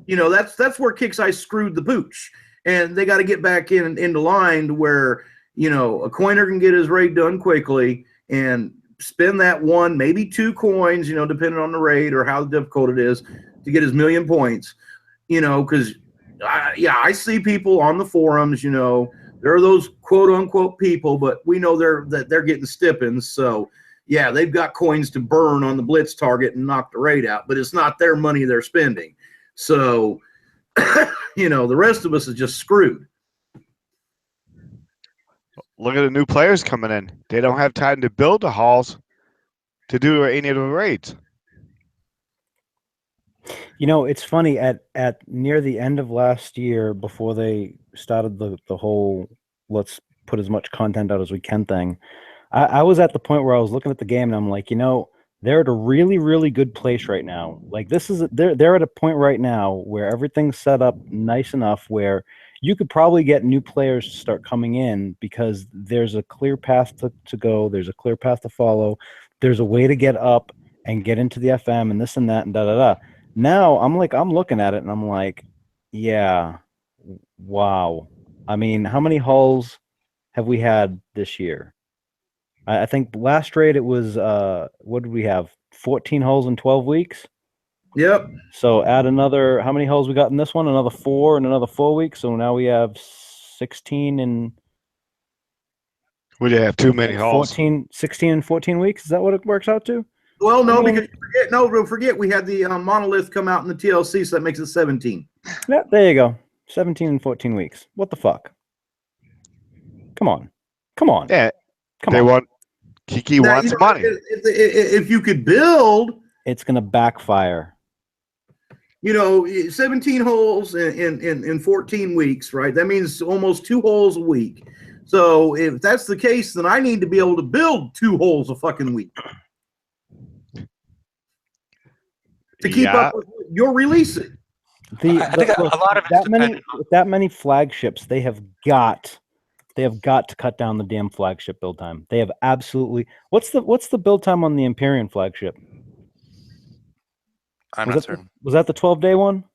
That's where Kicks Ice screwed the pooch, and they got to get back into line to where a coiner can get his raid done quickly and spend that 1, maybe 2 coins, depending on the raid or how difficult it is, to get his million points. Because I see people on the forums. There are those quote unquote people, but we know they're getting stipends. So yeah, they've got coins to burn on the Blitz target and knock the raid out, but it's not their money they're spending. So the rest of us is just screwed. Look at the new players coming in. They don't have time to build the halls to do any of the raids. It's funny, at near the end of last year, before they started the whole let's put as much content out as we can thing, I was at the point where I was looking at the game and I'm like, they're at a really, really good place right now. Like, they're at a point right now where everything's set up nice enough where you could probably get new players to start coming in because there's a clear path to go. There's a clear path to follow. There's a way to get up and get into the FM and this and that and da-da-da. Now I'm looking at it and I'm like, yeah, wow. I mean, how many hulls have we had this year? I think last raid it was what did we have? 14 hulls in 12 weeks. Yep. So add another, how many hulls we got in this one? Another 4 in another 4 weeks. So now we have 16 and we have too many hulls. 16 and 14 weeks. Is that what it works out to? Well, no, because don't forget we had the Monolith come out in the TLC, so that makes it 17. Yeah, there you go. 17 and 14 weeks. What the fuck? Come on. Yeah, Come they on. want Kiki wants money. If you could build, It's gonna backfire. 17 holes in 14 weeks, right? That means almost 2 holes a week. So if that's the case, then I need to be able to build 2 holes a fucking week to keep up with your releasing. I think a lot of it's dependent on that many flagships. They have got to cut down the damn flagship build time. They have absolutely. What's the build time on the Imperion flagship? I'm not certain. Was that the 12-day one?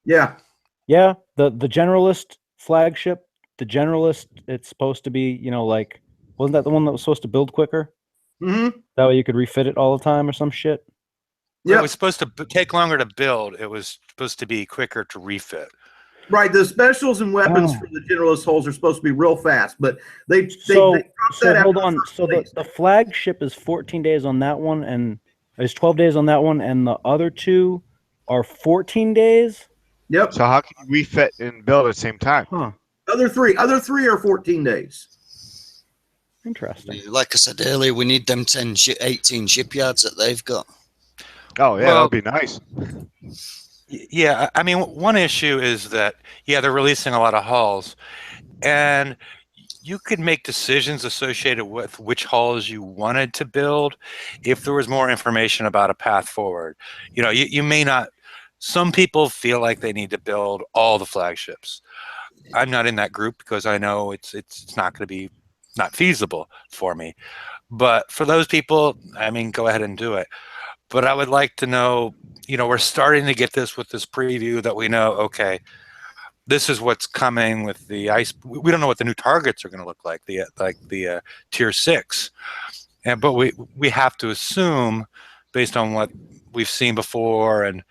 Yeah. Yeah. The generalist flagship. The generalist. It's supposed to be, wasn't that the one that was supposed to build quicker? Mm-hmm. That way you could refit it all the time or some shit. Yeah. It was supposed to take longer to build. It was supposed to be quicker to refit. Right. The specials and weapons for the generalist holes are supposed to be real fast, but they hold that on. So the flagship is 14 days on that one, and there's 12 days on that one, and the other 2 are 14 days. Yep. So how can you refit and build at the same time? Huh. Other three are 14 days. Interesting. Like I said earlier, we need them 18 shipyards that they've got. Oh yeah, that'd be nice. Yeah, I mean, one issue is that they're releasing a lot of hulls, and you could make decisions associated with which hulls you wanted to build if there was more information about a path forward. You may not. Some people feel like they need to build all the flagships. I'm not in that group because I know it's not going to be not feasible for me. But for those people, I mean, go ahead and do it. But I would like to know, we're starting to get this with this preview that we know, okay, this is what's coming with the ice. We don't know what the new targets are going to look like, the tier 6. But we have to assume, based on what we've seen before and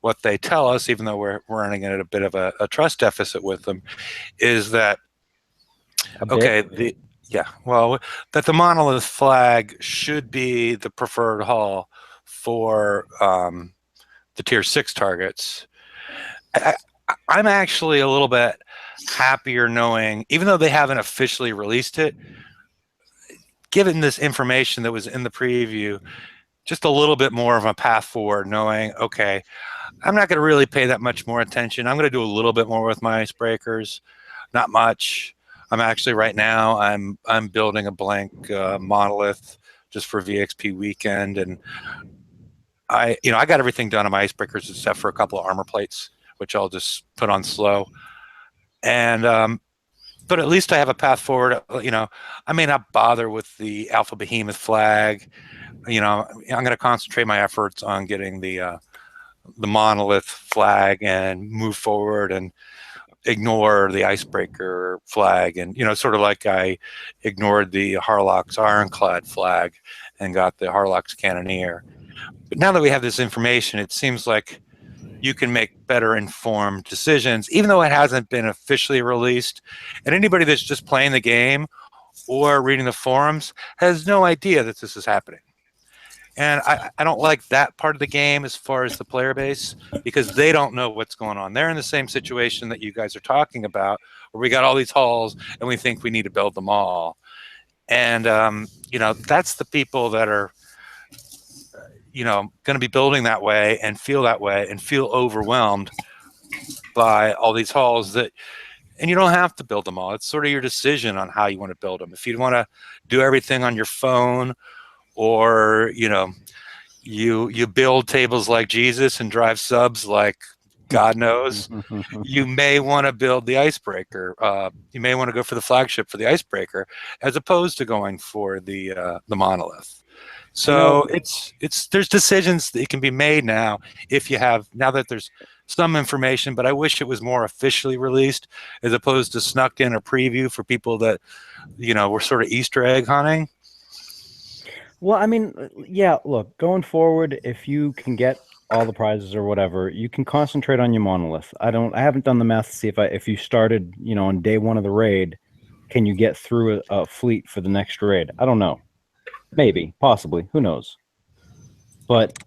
what they tell us, even though we're running at a bit of a trust deficit with them, is that, that the Monolith flag should be the preferred hull for the tier 6 targets. I'm actually a little bit happier knowing, even though they haven't officially released it, given this information that was in the preview, just a little bit more of a path forward, knowing, okay, I'm not going to really pay that much more attention. I'm going to do a little bit more with my icebreakers, not much. I'm actually right now I'm building a blank monolith just for VXP weekend, and I got everything done on my icebreakers except for a couple of armor plates, which I'll just put on slow. And but at least I have a path forward. I may not bother with the Alpha Behemoth flag. I'm going to concentrate my efforts on getting the monolith flag and move forward and ignore the icebreaker flag. And sort of like I ignored the Hardlock's ironclad flag and got the Hardlock's cannoneer. But now that we have this information, it seems like you can make better informed decisions, even though it hasn't been officially released. And anybody that's just playing the game or reading the forums has no idea that this is happening. And I don't like that part of the game as far as the player base, because they don't know what's going on. They're in the same situation that you guys are talking about, where we got all these halls and we think we need to build them all. And, that's the people that are, going to be building that way and feel overwhelmed by all these halls and you don't have to build them all. It's sort of your decision on how you want to build them. If you want to do everything on your phone, or you build tables like Jesus and drive subs like God knows, you may want to build the icebreaker. You may want to go for the flagship for the icebreaker as opposed to going for the monolith. So there's decisions that can be made now now that there's some information, but I wish it was more officially released as opposed to snuck in a preview for people that were sort of Easter egg hunting. Well, I mean, yeah, look, going forward, if you can get all the prizes or whatever, you can concentrate on your monolith. I haven't done the math to see if you started, on day 1 of the raid, can you get through a fleet for the next raid? I don't know. Maybe, possibly, who knows? But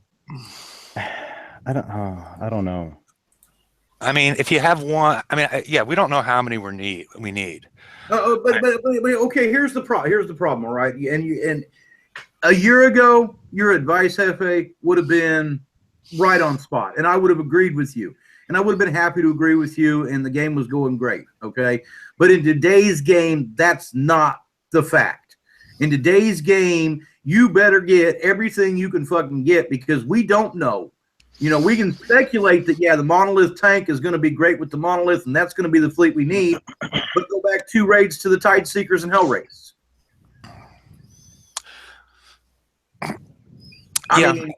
I don't know. I mean, if you have one, I mean, yeah, we don't know how many we need. But okay, here's the problem. Here's the problem. All right, and a year ago, your advice, Hefe, would have been right on spot, and I would have agreed with you, and I would have been happy to agree with you, and the game was going great. Okay, but in today's game, that's not the fact. In today's game, you better get everything you can fucking get because we don't know. You know, we can speculate that, yeah, the Monolith tank is going to be great with the Monolith, and that's going to be the fleet we need. But go back 2 raids to the Tide Seekers and Hell Race. I mean,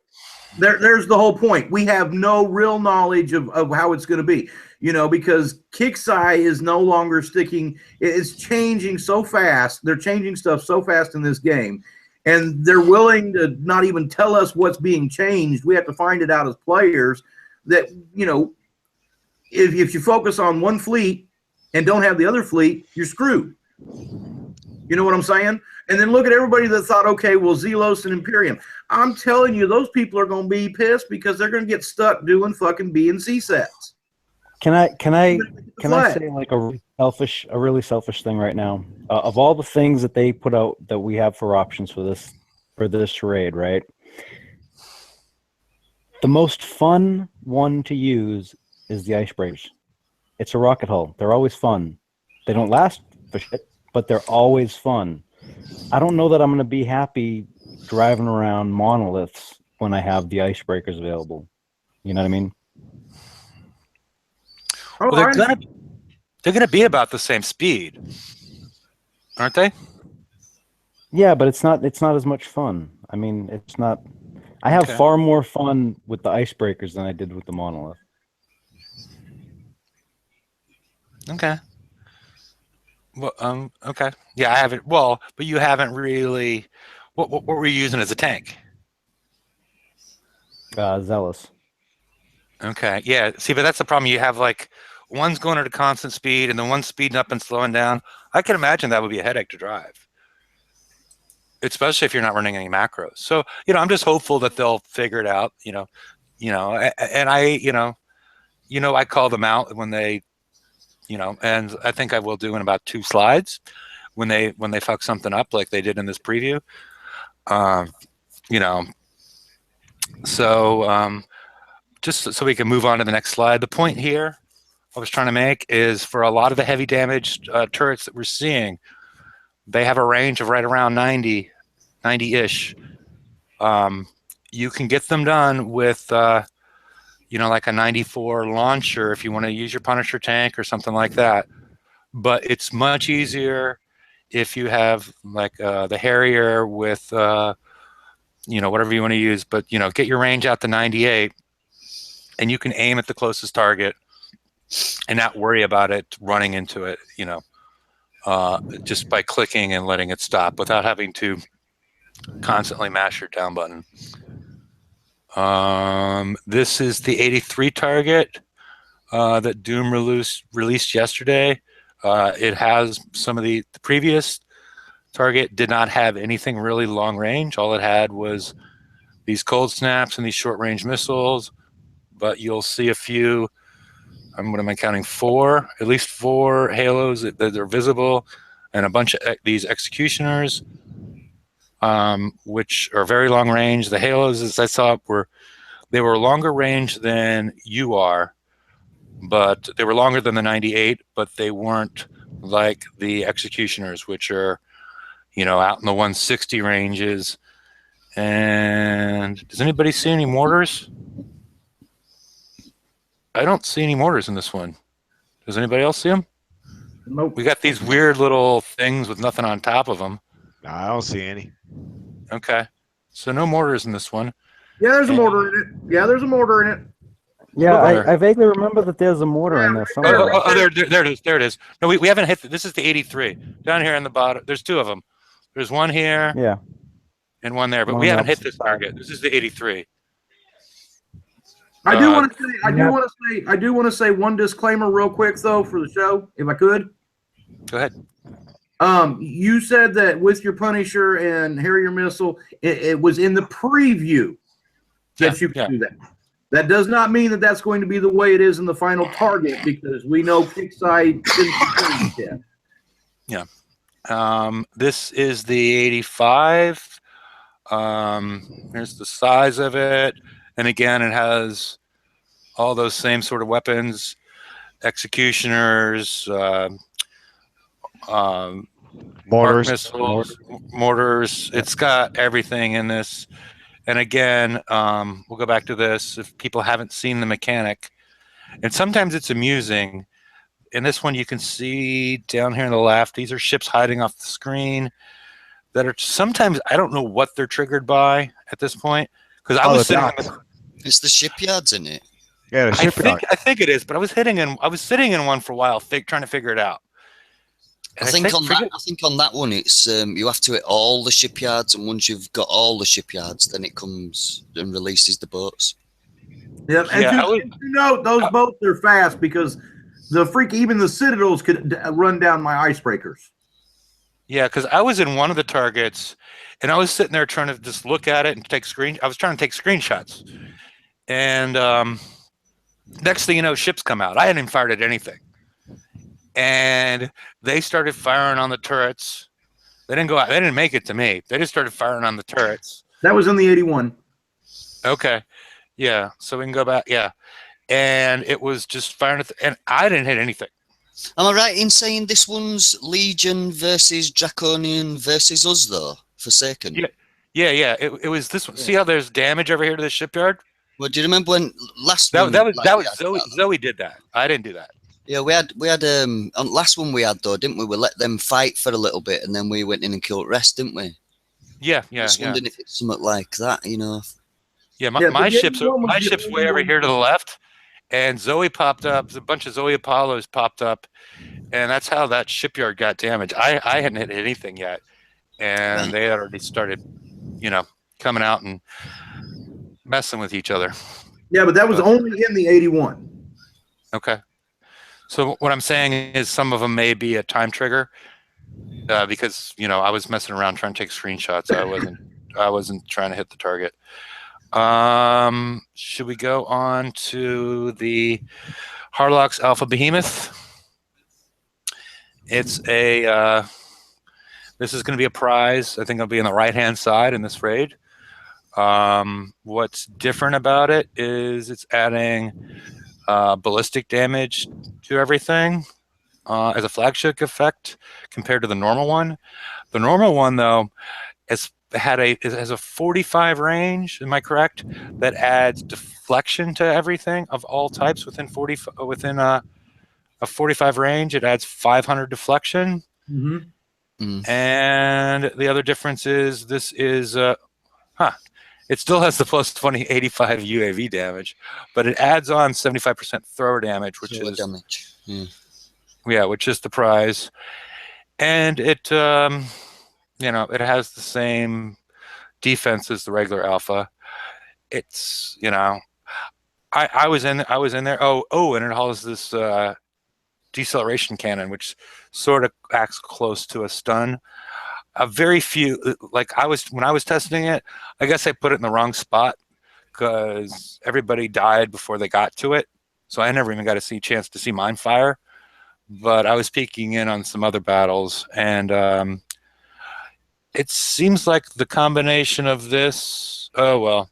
there's the whole point. We have no real knowledge of how it's going to be, you know, because Kixeye is no longer sticking. It's changing so fast. They're changing stuff so fast in this game. And they're willing to not even tell us what's being changed. We have to find it out as players that, you know, if you focus on one fleet and don't have the other fleet, you're screwed. You know what I'm saying? And then look at everybody that thought, okay, well, Zelos and Imperium. I'm telling you, those people are going to be pissed because they're going to get stuck doing fucking B and C sets. Can I say like a really selfish thing right now? Of all the things that they put out that we have for options for this raid, right? The most fun one to use is the Icebreakers. It's a rocket hull. They're always fun. They don't last for shit, but they're always fun. I don't know that I'm going to be happy driving around monoliths when I have the Icebreakers available. You know what I mean? Well, they're gonna be about the same speed, aren't they? Yeah, but it's not as much fun. I mean, it's not. I have far more fun with the Icebreakers than I did with the Monolith. Okay. Well, okay. Yeah, I haven't. Well, but you haven't really. What were you using as a tank? Zelos. Okay. Yeah. See, but that's the problem. You have like one's going at a constant speed and then one's speeding up and slowing down. I can imagine that would be a headache to drive, especially if you're not running any macros. So, you know, I'm just hopeful that they'll figure it out, you know, and I call them out when they, you know, and I think I will do in about 2 slides when they fuck something up like they did in this preview. You know, so just so we can move on to the next slide. The point here I was trying to make is for a lot of the heavy damage turrets that we're seeing, they have a range of right around 90-ish. You can get them done with, you know, like a 94 launcher if you want to use your Punisher tank or something like that. But it's much easier if you have like the Harrier with, you know, whatever you want to use. But, you know, get your range out to 98 and you can aim at the closest target and not worry about it running into it, you know, just by clicking and letting it stop without having to constantly mash your down button. This is the 83 target that Doom released yesterday. It has some of the previous target did not have anything really long range. All it had was these cold snaps and these short range missiles, but you'll see a few. What am I counting? 4, at least 4 halos that are visible, and a bunch of these executioners, which are very long range. The halos, as I saw, were longer range than you are, but they were longer than the 98, but they weren't like the executioners, which are, you know, out in the 160 ranges. And does anybody see any mortars? I don't see any mortars in this one. Does anybody else see them? Nope. We got these weird little things with nothing on top of them. No, I don't see any. Okay. So no mortars in this one. Yeah, there's a mortar in it. Yeah, there's a mortar in it. Yeah, I vaguely remember that there's a mortar in there somewhere. There it is. There it is. No, we haven't hit. This is the 83. Down here on the bottom. There's 2 of them. There's one here. Yeah. And one there, but we haven't hit this target. This is the 83. I do want to say one disclaimer real quick though for the show, if I could. Go ahead. You said that with your Punisher and Harrier missile, it was in the preview. that you can do that. That does not mean that that's going to be the way it is in the final target, because we know Kickside didn't yet. Yeah. This is the 85. Here's the size of it. And again, it has all those same sort of weapons, executioners, Mortars. missiles, mortars. It's got everything in this. And again, we'll go back to this. If people haven't seen the mechanic, and sometimes it's amusing. In this one, you can see down here on the left, these are ships hiding off the screen that are sometimes, I don't know what they're triggered by at this point. Because I was sitting it's the shipyards in it. Yeah, the shipyard. I think it is, but I was sitting in one for a while, trying to figure it out. I think on that one, it's you have to hit all the shipyards, and once you've got all the shipyards, then it comes and releases the boats. Yep, and to note, those boats are fast because even the Citadels could run down my icebreakers. Yeah, because I was in one of the targets, and I was sitting there trying to just look at it and I was trying to take screenshots, and next thing you know, ships come out. I hadn't even fired at anything. And they started firing on the turrets. They didn't go out. They didn't make it to me. They just started firing on the turrets. That was in the 81. Okay. Yeah. So we can go back. Yeah. And it was just firing at and I didn't hit anything. Am I right in saying this one's Legion versus Draconian versus us, though? Forsaken? Yeah. It was this one. Yeah. See how there's damage over here to the shipyard? Well, do you remember when that was Zoe? Zoe did that. I didn't do that. Yeah, we had on last one we had though, didn't we? We let them fight for a little bit, and then we went in and killed rest, didn't we? Yeah. Just wondering if it's something like that, you know. Yeah, my ship's way over here to the left, and Zoe popped up. A bunch of Zoe Apollos popped up, and that's how that shipyard got damaged. I hadn't hit anything yet, and they had already started, coming out and messing with each other. Yeah, but that was only in the 81. Okay. So what I'm saying is some of them may be a time trigger because I was messing around trying to take screenshots. I wasn't trying to hit the target. Should we go on to the Hardlock's Alpha Behemoth? It's this is going to be a prize. I think it'll be on the right-hand side in this raid. What's different about it is it's adding ballistic damage to everything as a flagship effect compared to the normal one. The normal one, though, has a 45 range. Am I correct? That adds deflection to everything of all types within a 45 range. It adds 500 deflection. Mm-hmm. And the other difference is this is it still has the plus 85 UAV damage, but it adds on 75% thrower damage, which is the prize. And it it has the same defense as the regular Alpha. It's I was in there. Oh, and it has this deceleration cannon, which sort of acts close to a stun. A very few, when I was testing it, I guess I put it in the wrong spot because everybody died before they got to it. So I never even got a chance to see mine fire. But I was peeking in on some other battles, and it seems like the combination of this. Oh well,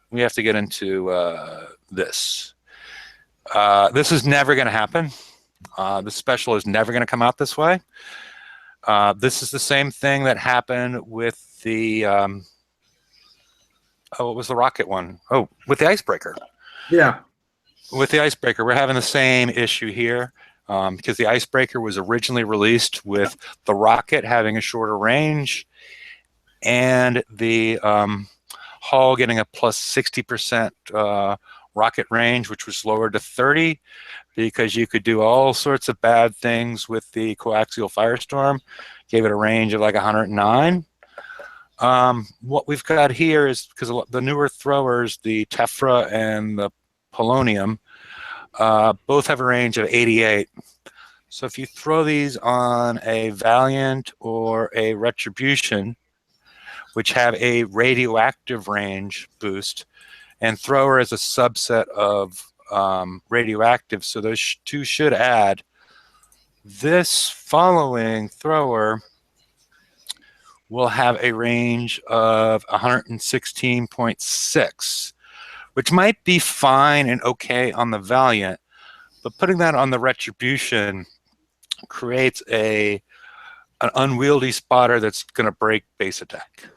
we have to get into this. This is never going to happen. The special is never going to come out this way. This is the same thing that happened with the what was the rocket one? Oh, with the Icebreaker. Yeah. With the Icebreaker, we're having the same issue here because the Icebreaker was originally released with the rocket having a shorter range and the hull getting a plus 60% rocket range, which was lowered to 30 because you could do all sorts of bad things with the coaxial Firestorm. Gave it a range of like 109. What we've got here is because the newer throwers, the Tephra and the Polonium, both have a range of 88. So if you throw these on a Valiant or a Retribution, which have a radioactive range boost, and thrower is a subset of radioactive. So those two should add. This following thrower will have a range of 116.6, which might be fine and okay on the Valiant, but putting that on the Retribution creates an unwieldy spotter that's going to break base attack.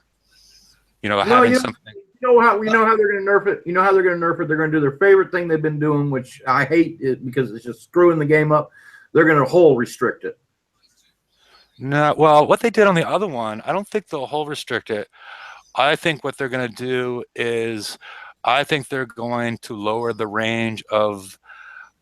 Having something. You know how they're going to nerf it. You know how they're going to nerf it. They're going to do their favorite thing they've been doing, which I hate it because it's just screwing the game up. They're going to hull restrict it. No, well, what they did on the other one, I don't think they'll hull restrict it. I think what they're going to do is, I think they're going to lower the range of.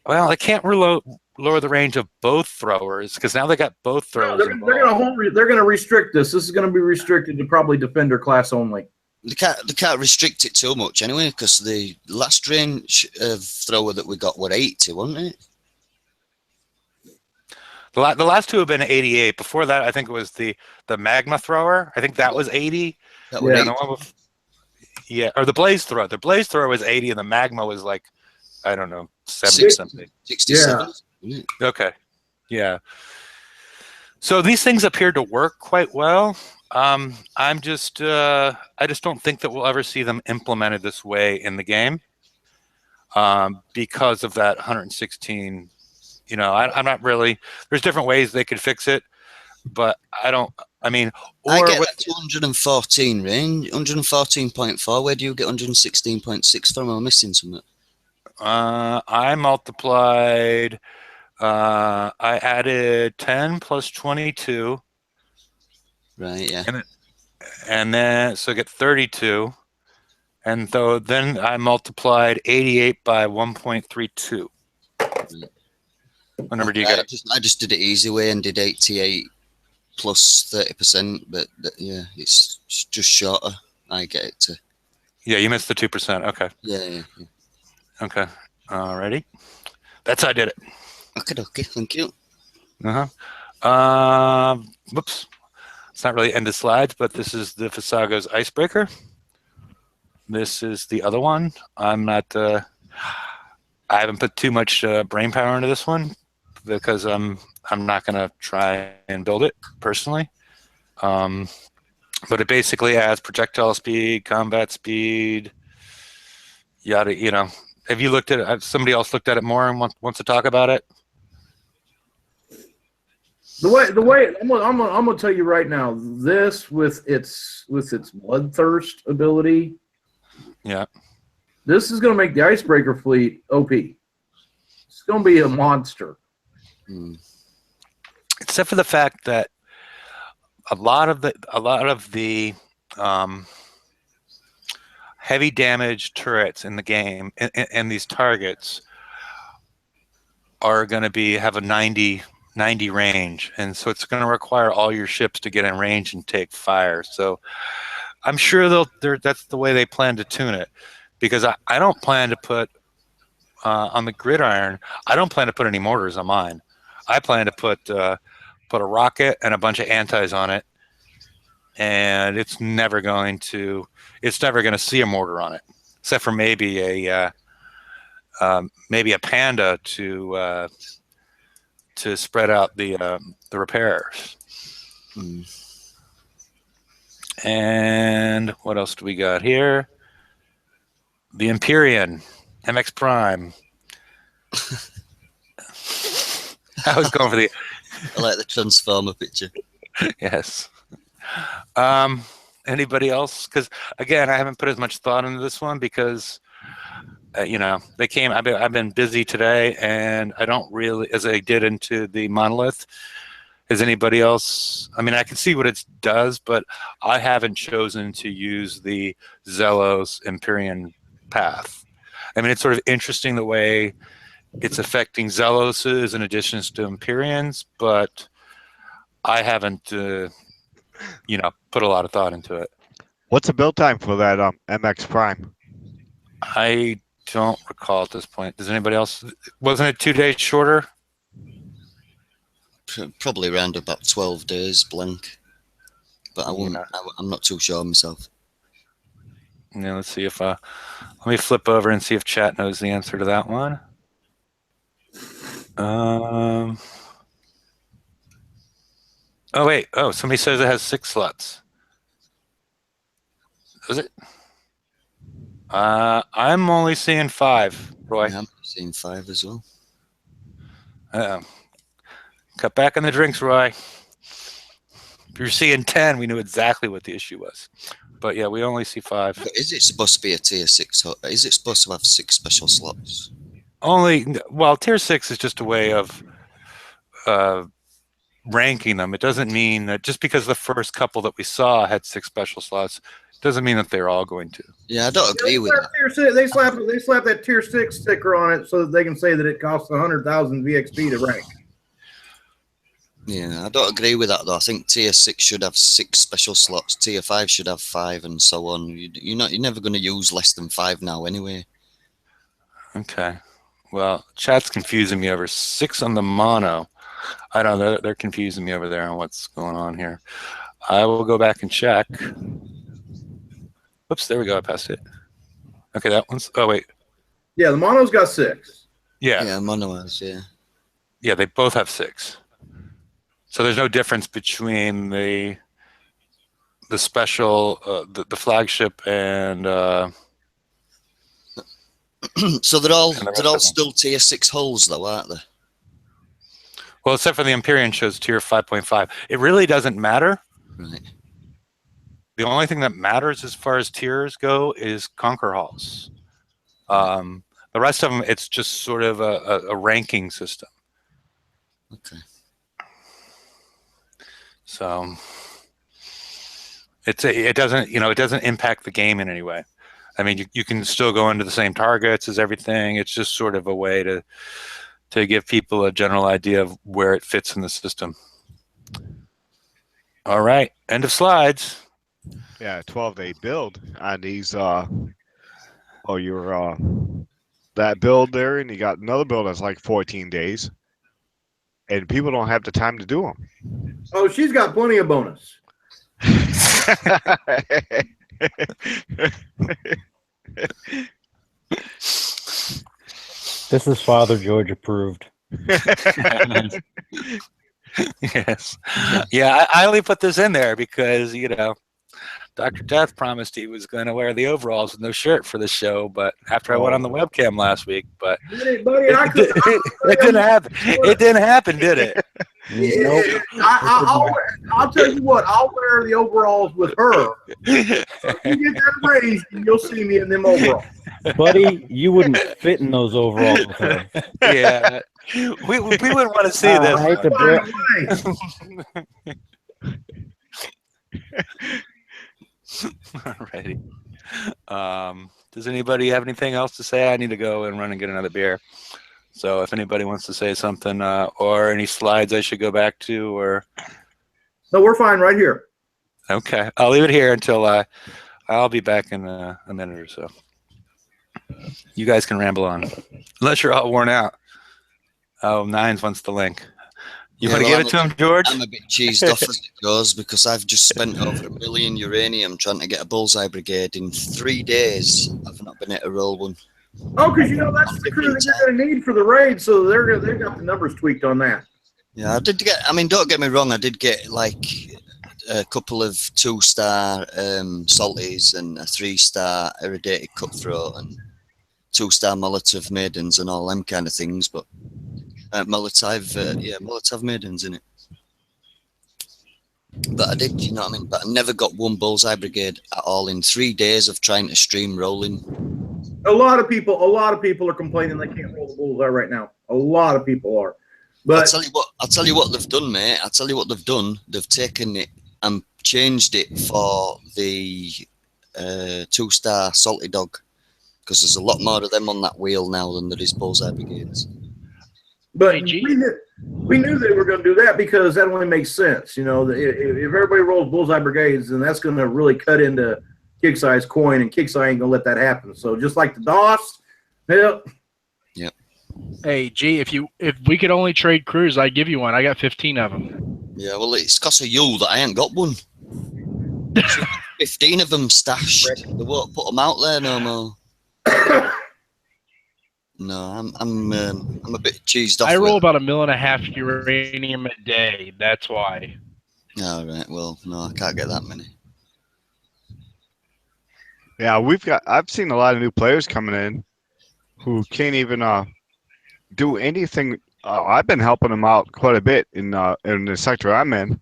Well, they can't lower the range of both throwers because now they got both throwers. No, they're going to restrict this. This is going to be restricted to probably Defender class only. They can't restrict it too much anyway, because the last range of thrower that we got were 80, wasn't it? The last two have been 88. Before that, I think it was the magma thrower. I think that was 80. That was 80. Or the blaze thrower. The blaze thrower was 80, and the magma was like, I don't know, 70 something. 67. Yeah. Okay. Yeah. So these things appear to work quite well. I just don't think that we'll ever see them implemented this way in the game because of that 116. I'm not really. There's different ways they could fix it, but I get that 214 range, 114.4. Where do you get 116.6 from? Am I missing something? I multiplied. I added 10 plus 22. Right. Yeah. And then so I get 32, and then I multiplied 88 by 1.32. What number do you get? I just did it easy way and did 88 plus 30%, but yeah, it's just shorter. I get it to. Yeah, you missed the 2%. Okay. Yeah. Okay. Alrighty. That's how I did it. Okay. Thank you. Whoops. It's not really end of slides, but this is the Visago's Icebreaker. This is the other one. I haven't put too much brain power into this one because I'm not going to try and build it personally. But it basically has projectile speed, combat speed, yada. Have you looked at it? Have somebody else looked at it more and wants to talk about it? The way I'm gonna tell you right now, this with its bloodthirst ability, yeah, this is gonna make the Icebreaker fleet OP. It's gonna be a monster. Except for the fact that a lot of the heavy damage turrets in the game and these targets are going to have a 90 range, and so it's going to require all your ships to get in range and take fire. So I'm sure that's the way they plan to tune it, because I don't plan to put on the gridiron. I don't plan to put any mortars on mine. I plan to put a rocket and a bunch of antis on it, and it's never going to see a mortar on it, except for maybe a panda to spread out the repairs. And what else do we got here? The Imperion MX Prime. I was going for the. I like the Transformer picture. Yes. Anybody else? Because again, I haven't put as much thought into this one because they came. I've been busy today, and I don't really, as I did into the Monolith. Has anybody else? I mean, I can see what it does, but I haven't chosen to use the Zelos Imperion path. I mean, it's sort of interesting the way it's affecting Zeloses in addition to Imperions, but I haven't, put a lot of thought into it. What's the build time for that MX Prime? I don't recall at this point. Does anybody else? Wasn't it 2 days shorter? Probably around about 12 days blank. but I'm not too sure myself. Yeah, let's see if let me flip over and see if chat knows the answer to that one. Oh wait. Oh, somebody says it has 6 slots. Is it? I'm only seeing 5, Roy. Yeah, I'm seeing 5 as well. Cut back on the drinks, Roy. If you're seeing 10, we knew exactly what the issue was. But yeah, we only see 5. But is it supposed to be a tier 6? Or is it supposed to have 6 special slots? Well, tier 6 is just a way of ranking them. It doesn't mean that just because the first couple that we saw had 6 special slots, doesn't mean that they're all going to. Yeah, I don't agree with that. They slap that tier 6 sticker on it so that they can say that it costs 100,000 VXP to rank. Yeah, I don't agree with that though. I think tier 6 should have 6 special slots. Tier 5 should have 5, and so on. You're never going to use less than 5 now, anyway. Okay. Well, chat's confusing me over 6 on the mono. I don't know. They're confusing me over there on what's going on here. I will go back and check. Oops, there we go. I passed it. Okay, that one's. Oh wait. Yeah, the mono's got 6. Yeah. Yeah, mono has. Yeah. Yeah, they both have 6. So there's no difference between the special, the flagship, and so they're all still tier 6 hulls though, aren't they? Well, except for the Imperion shows tier 5.5. It really doesn't matter. Right. The only thing that matters as far as tiers go is conquer halls. The rest of them, it's just sort of a ranking system. Okay. So it doesn't impact the game in any way. I mean, you can still go into the same targets as everything. It's just sort of a way to give people a general idea of where it fits in the system. All right, end of slides. Yeah, 12-day build on these. Your that build there, and you got another build that's like 14 days, and people don't have the time to do them. Oh, she's got plenty of bonus. This is Father George approved. Yes. Yeah, I only put this in there because, Dr. Death promised he was going to wear the overalls with no shirt for the show, but after I went on the webcam last week, but Buddy, it didn't happen. It didn't happen, did it? Yeah, I'll tell you what, I'll wear the overalls with her. You get that raised, and you'll see me in them overalls. Buddy, you wouldn't fit in those overalls with her. Yeah. We wouldn't want to see this. I hate to Alrighty. Does anybody have anything else to say? I need to go and run and get another beer. So if anybody wants to say something, or any slides I should go back to, or No, we're fine right here. okay, I'll leave it here until I'll be back in a minute or so. You guys can ramble on, unless you're all worn out. Oh, Nines wants the link. You want to give it to him, George? I'm a bit cheesed off as it goes because I've just spent over $1 million uranium trying to get a bullseye brigade in 3 days. I've not been able to roll one. Oh, because that's the crew that you're going to need for the raid, so they've got the numbers tweaked on that. Yeah, I did get. I mean, don't get me wrong. I did get like a couple of 2-star salties and a 3-star irradiated cutthroat and 2-star Molotov maidens and all them kind of things, but. Molotov maidens in it. But I did, you know what I mean? But I never got one bullseye brigade at all in 3 days of trying to stream rolling. A lot of people are complaining they can't roll the bullseye right now. A lot of people are. But I'll tell you what they've done, mate. I'll tell you what they've done. They've taken it and changed it for the 2-star salty dog, because there's a lot more of them on that wheel now than there is bullseye brigades. But we knew they were going to do that because that only makes sense. If everybody rolls bullseye brigades, then that's going to really cut into Kicksai's coin, and Kicksai ain't going to let that happen. So just like the DOS, yep. Hey, G, if we could only trade crews, I'd give you one. I got 15 of them. Yeah, well, it's because of you that I ain't got one. 15 of them stashed. They won't put them out there no more. No, I'm a bit cheesed off. I roll with about 1.5 million uranium a day. That's why. All right. Well, no, I can't get that many. Yeah, I've seen a lot of new players coming in who can't even do anything. I've been helping them out quite a bit in the sector I'm in,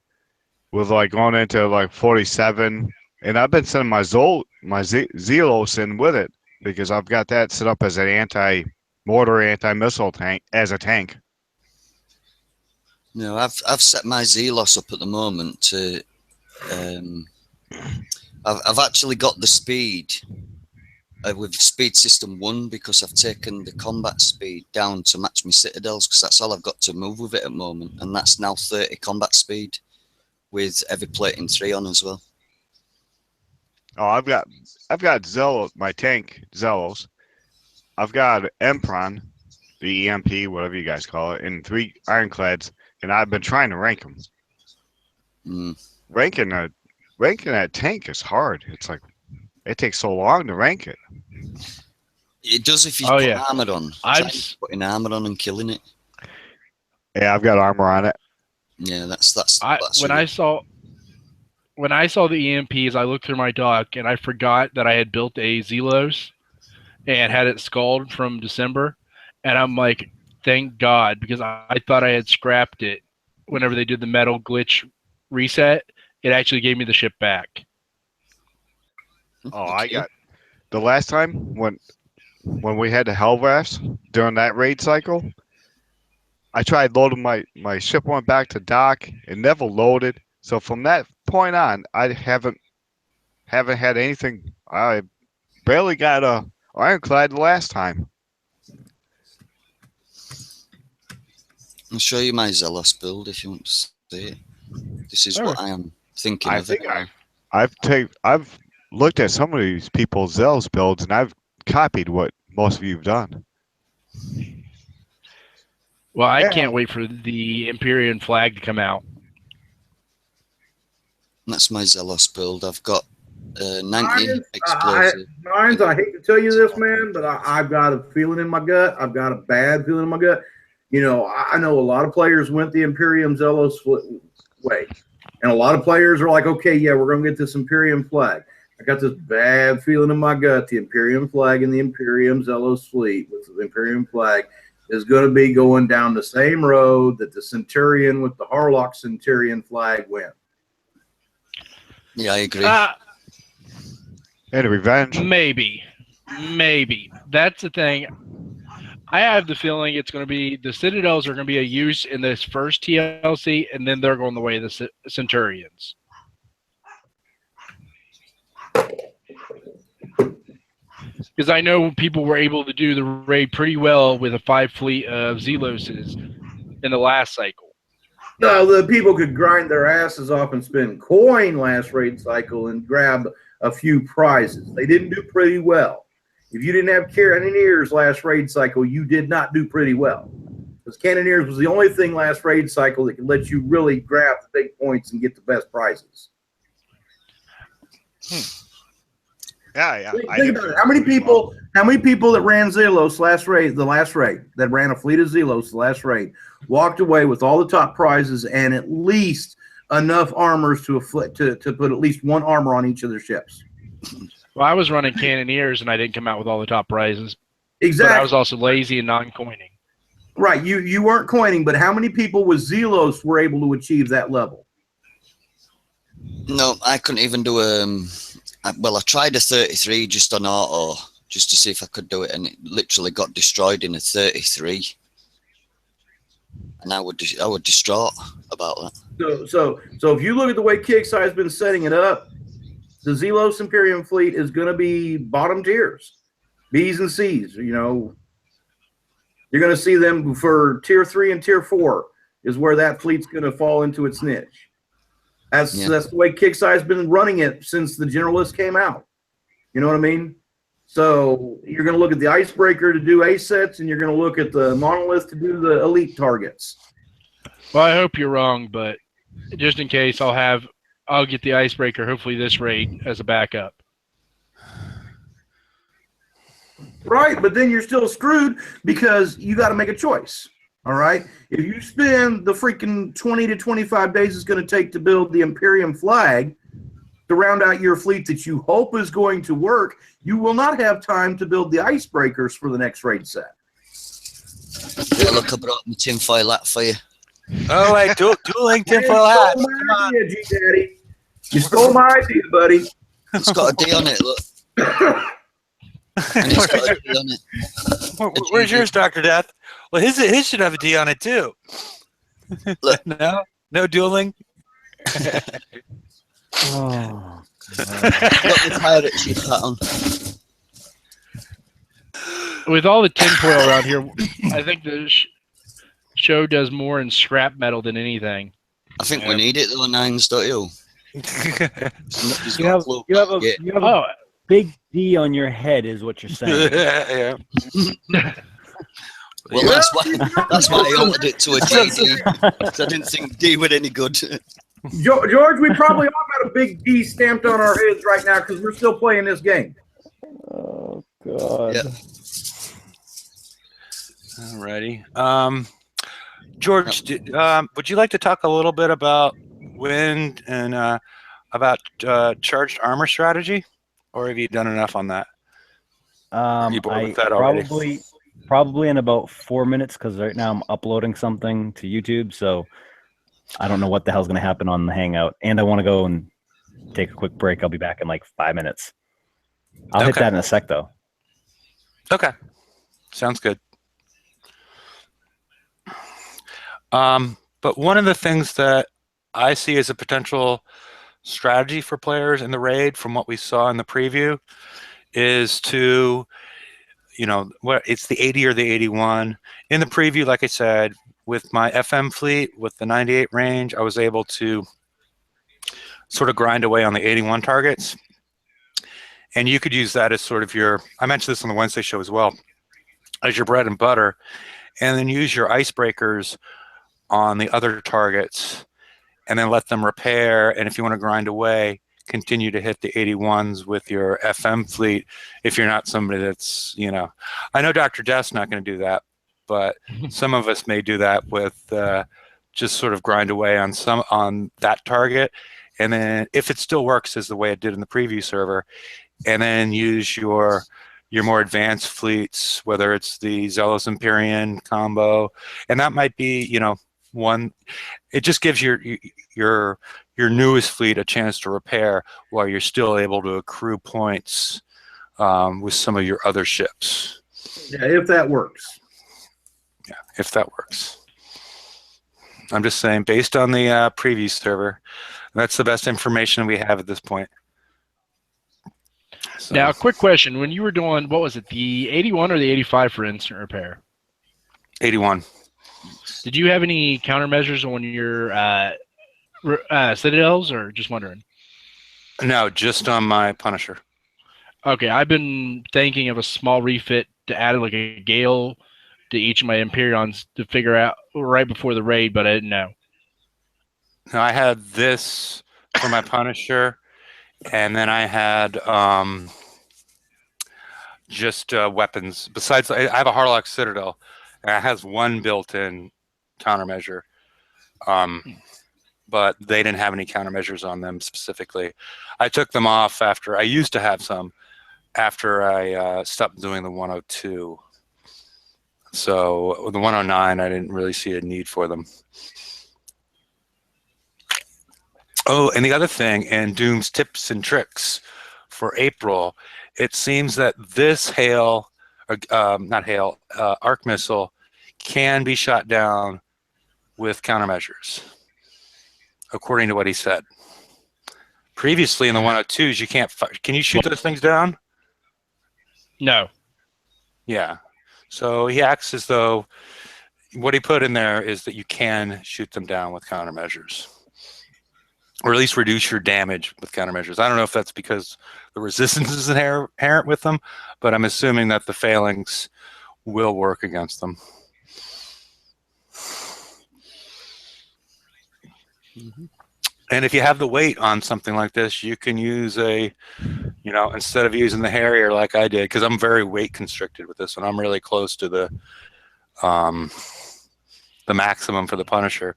with like going into like 47, and I've been sending my Zelos in with it because I've got that set up as an anti-mortar, anti-missile tank as a tank. No, I've set my Zelos up at the moment to. I've actually got the speed with speed system 1 because I've taken the combat speed down to match my citadels because that's all I've got to move with it at the moment, and that's now 30 combat speed with heavy plating 3 on as well. Oh, I've got Zelos, my tank Zelos. I've got Empron, the EMP, whatever you guys call it, and 3 ironclads, and I've been trying to rank them. Ranking that tank is hard. It's like it takes so long to rank it. It does if you put armor on. I'm putting armor on and killing it. Yeah, I've got armor on it. Yeah, that's when I saw the EMPs, I looked through my dock and I forgot that I had built a Zelos and had it scalded from December, and I'm like, thank God, because I thought I had scrapped it. Whenever they did the metal glitch reset, it actually gave me the ship back. Oh, I got the last time when we had the Hellrafts during that raid cycle. I tried loading my ship, went back to dock, it never loaded. So from that point on, I haven't had anything. I barely got a ironclad the last time. I'll show you my Zelos build if you want to see it. This is what I am thinking. I've looked at some of these people's Zelos builds, and I've copied what most of you've done. Well, I can't wait for the Imperium flag to come out. That's my Zelos build. I've got 90 explosive. Mines, I hate to tell you this, man, but I've got a feeling in my gut. I've got a bad feeling in my gut. You know, I know a lot of players went the Imperium Zelos way. And a lot of players are like, okay, yeah, we're going to get this Imperium flag. I got this bad feeling in my gut. The Imperium flag and the Imperium Zelos fleet with the Imperium flag is going to be going down the same road that the Centurion with the Hardlock Centurion flag went. Yeah, I agree. And revenge. Maybe. That's the thing. I have the feeling it's going to be the Citadels are going to be a use in this first TLC, and then they're going the way of the Centurions. Because I know people were able to do the raid pretty well with a 5 fleet of Zeloses in the last cycle. No, the people could grind their asses off and spend coin last raid cycle and grab a few prizes. They didn't do pretty well. If you didn't have Cannoneers last raid cycle, you did not do pretty well. Because Cannoneers was the only thing last raid cycle that could let you really grab the big points and get the best prizes. Yeah. Think about it. How many people that ran Zelos the last raid, that ran a fleet of Zelos the last raid, walked away with all the top prizes and at least enough armors to put at least one armor on each of their ships? Well, I was running Cannoneers and I didn't come out with all the top prizes. Exactly. But I was also lazy and non-coining. Right. You weren't coining, but how many people with Zelos were able to achieve that level? No, I couldn't even do well, I tried a 33 just on auto, just to see if I could do it, and it literally got destroyed in a 33. And I was distraught about that. So if you look at the way Kickstarter has been setting it up, the Zelos Imperium fleet is going to be bottom tiers, B's and C's. You know, you're going to see them for tier 3 and tier 4 is where that fleet's going to fall into its niche. That's the way Kickstarter has been running it since the Generalist came out. You know what I mean? So you're going to look at the Icebreaker to do A sets, and you're going to look at the Monolith to do the elite targets. Well, I hope you're wrong, but just in case, I'll have I'll get the Icebreaker, hopefully this raid, as a backup. Right, but then you're still screwed because you got to make a choice. All right, if you spend the freaking 20 to 25 days it's going to take to build the Imperium flag to round out your fleet that you hope is going to work, you will not have time to build the Icebreakers for the next raid set. Yeah, look, I brought my tinfoil hat for you. Oh, wait, dueling tinfoil hats. Come on. Idea, G-Daddy. You stole my idea, buddy. It's got a D on it, look. And it's got a D on it. Where's yours, Dr. Death? Well, his should have a D on it, too. Look. No dueling? Oh, Got the pirate ship hat on. With all the tinfoil around here, I think the show does more in scrap metal than anything. I think we need it though, Nines, don't you? you have a big D on your head, is what you're saying. Yeah. Well, that's why I altered it to a JD, because I didn't think D would any good. George, we probably all got a big D stamped on our heads right now because we're still playing this game. Oh, God. Yeah. Alrighty. George, would you like to talk a little bit about wind and about charged armor strategy, or have you done enough on that? You bored with that already? Probably in about 4 minutes, because right now I'm uploading something to YouTube, so I don't know what the hell's going to happen on the Hangout, and I want to go and take a quick break. I'll be back in like 5 minutes. I'll hit that in a sec, though. Okay, sounds good. But one of the things that I see as a potential strategy for players in the raid, from what we saw in the preview, is to, it's the 80 or the 81. In the preview, like I said, with my FM fleet, with the 98 range, I was able to sort of grind away on the 81 targets. And you could use that as sort of I mentioned this on the Wednesday show as well, as your bread and butter, and then use your icebreakers on the other targets, and then let them repair. And if you want to grind away, continue to hit the 81s with your FM fleet. If you're not somebody that's, I know Dr. Death's not going to do that, but some of us may do that with just sort of grind away on that target. And then if it still works as the way it did in the preview server, and then use your more advanced fleets, whether it's the Zelos Imperion combo, and that might be, one, it just gives your newest fleet a chance to repair while you're still able to accrue points with some of your other ships. Yeah, if that works. Yeah, if that works. I'm just saying, based on the preview server, that's the best information we have at this point. So. Now, quick question. When you were doing, what was it, the 81 or the 85 for instant repair? 81. Did you have any countermeasures on your Citadels, or just wondering? No, just on my Punisher. Okay, I've been thinking of a small refit to add like a Gale to each of my Imperions to figure out right before the raid, but I didn't know. No, I had this for my Punisher, and then I had just weapons. Besides, I have a Hardlock Citadel, and it has one built-in countermeasure, but they didn't have any countermeasures on them specifically. I took them off after I used to have some after I stopped doing the 102. So the 109, I didn't really see a need for them. Oh, and the other thing, and Doom's tips and tricks for April, it seems that this arc missile can be shot down with countermeasures, according to what he said. Previously in the 102s, you can't. Can you shoot those things down? No. Yeah. So he acts as though what he put in there is that you can shoot them down with countermeasures, or at least reduce your damage with countermeasures. I don't know if that's because the resistance is inherent with them, but I'm assuming that the phalanx will work against them. And if you have the weight on something like this, you can use a, instead of using the Harrier like I did, because I'm very weight constricted with this one. I'm really close to the maximum for the Punisher.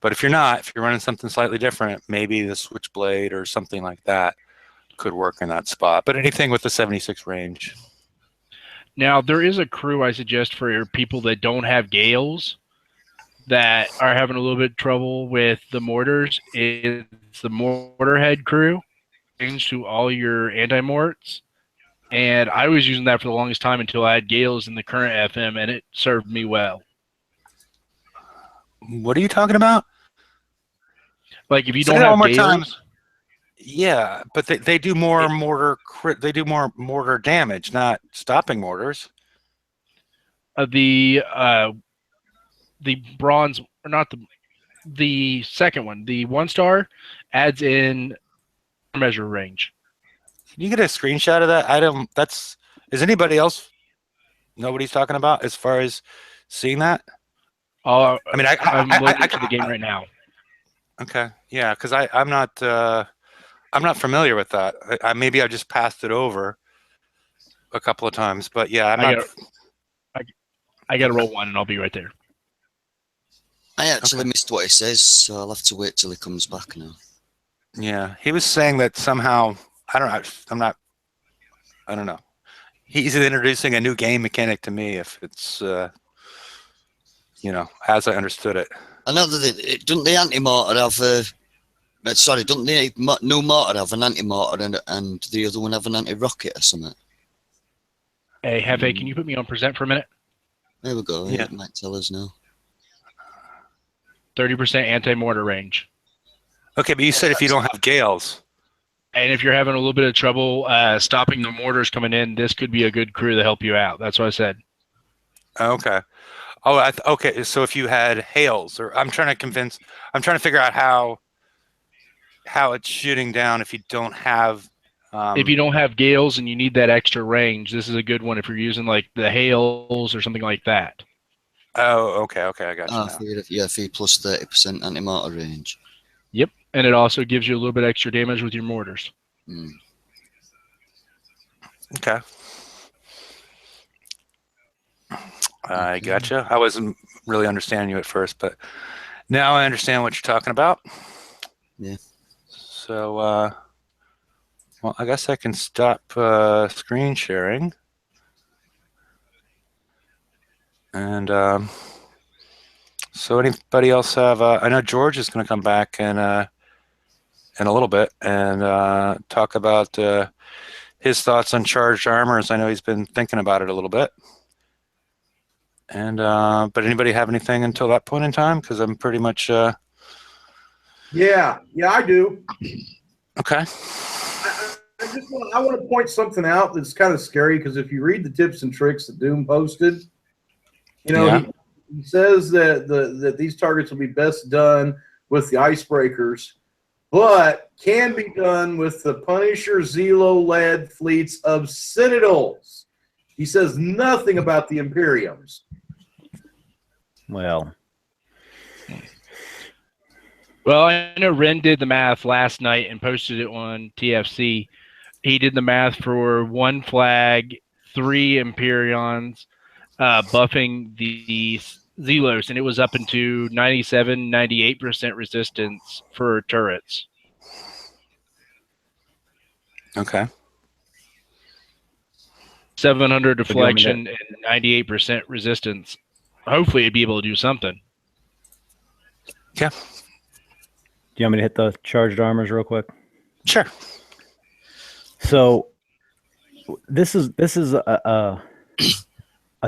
But if you're not, if you're running something slightly different, maybe the Switchblade or something like that could work in that spot. But anything with the 76 range. Now, there is a crew I suggest for people that don't have Gales that are having a little bit of trouble with the mortars. It's the mortar head crew. Change to all your anti-morts. And I was using that for the longest time until I had Gales in the current FM, and it served me well. What are you talking about? Like if you Say don't that have one more time. Gales, Yeah, but they do more mortar they do more mortar damage, not stopping mortars. the bronze, or not the second one, the 1-star adds in measure range. Can you get a screenshot of that? Is anybody else know what he's talking about as far as seeing that? I mean, I'm loading into the game right now. Okay, yeah, because I'm not familiar with that. Maybe I just passed it over a couple of times, but yeah, I got to roll one, and I'll be right there. I actually missed what he says, so I'll have to wait till he comes back now. Yeah, he was saying that somehow, I don't know. He's introducing a new game mechanic to me, if it's, as I understood it. I know that doesn't the anti-mortar have doesn't the new mortar have an anti-mortar and the other one have an anti-rocket or something? Hey, Hefe, can you put me on present for a minute? There we go. Yeah. It might tell us now. 30% anti-mortar range. Okay, but you said if you don't have Gales. And if you're having a little bit of trouble stopping the mortars coming in, this could be a good crew to help you out. That's what I said. Okay. Oh, okay. So if you had hails, or I'm trying to figure out how it's shooting down if you don't have. If you don't have Gales and you need that extra range, this is a good one if you're using like the hails or something like that. Oh, okay, I got you now. If you plus 30% anti-mortar range. Yep, and it also gives you a little bit extra damage with your mortars. Mm. Okay. I gotcha. I wasn't really understanding you at first, but now I understand what you're talking about. Yeah. So, well, I guess I can stop screen sharing. And so anybody else have, I know George is going to come back in a little bit and talk about his thoughts on charged armors. I know he's been thinking about it a little bit. And but anybody have anything until that point in time? Because I'm pretty much. Yeah, I do. Okay. I want to point something out that's kind of scary, because if you read the tips and tricks that Doom posted, he says that these targets will be best done with the icebreakers, but can be done with the Punisher Zelo-led fleets of Citadels. He says nothing about the Imperiums. Well, I know Ren did the math last night and posted it on TFC. He did the math for 1 flag, 3 Imperions, buffing the Zelos, and it was up into 97, 98% resistance for turrets. Okay. 700 deflection and 98% resistance. Hopefully, it'd be able to do something. Yeah. Do you want me to hit the charged armors real quick? Sure. So this is a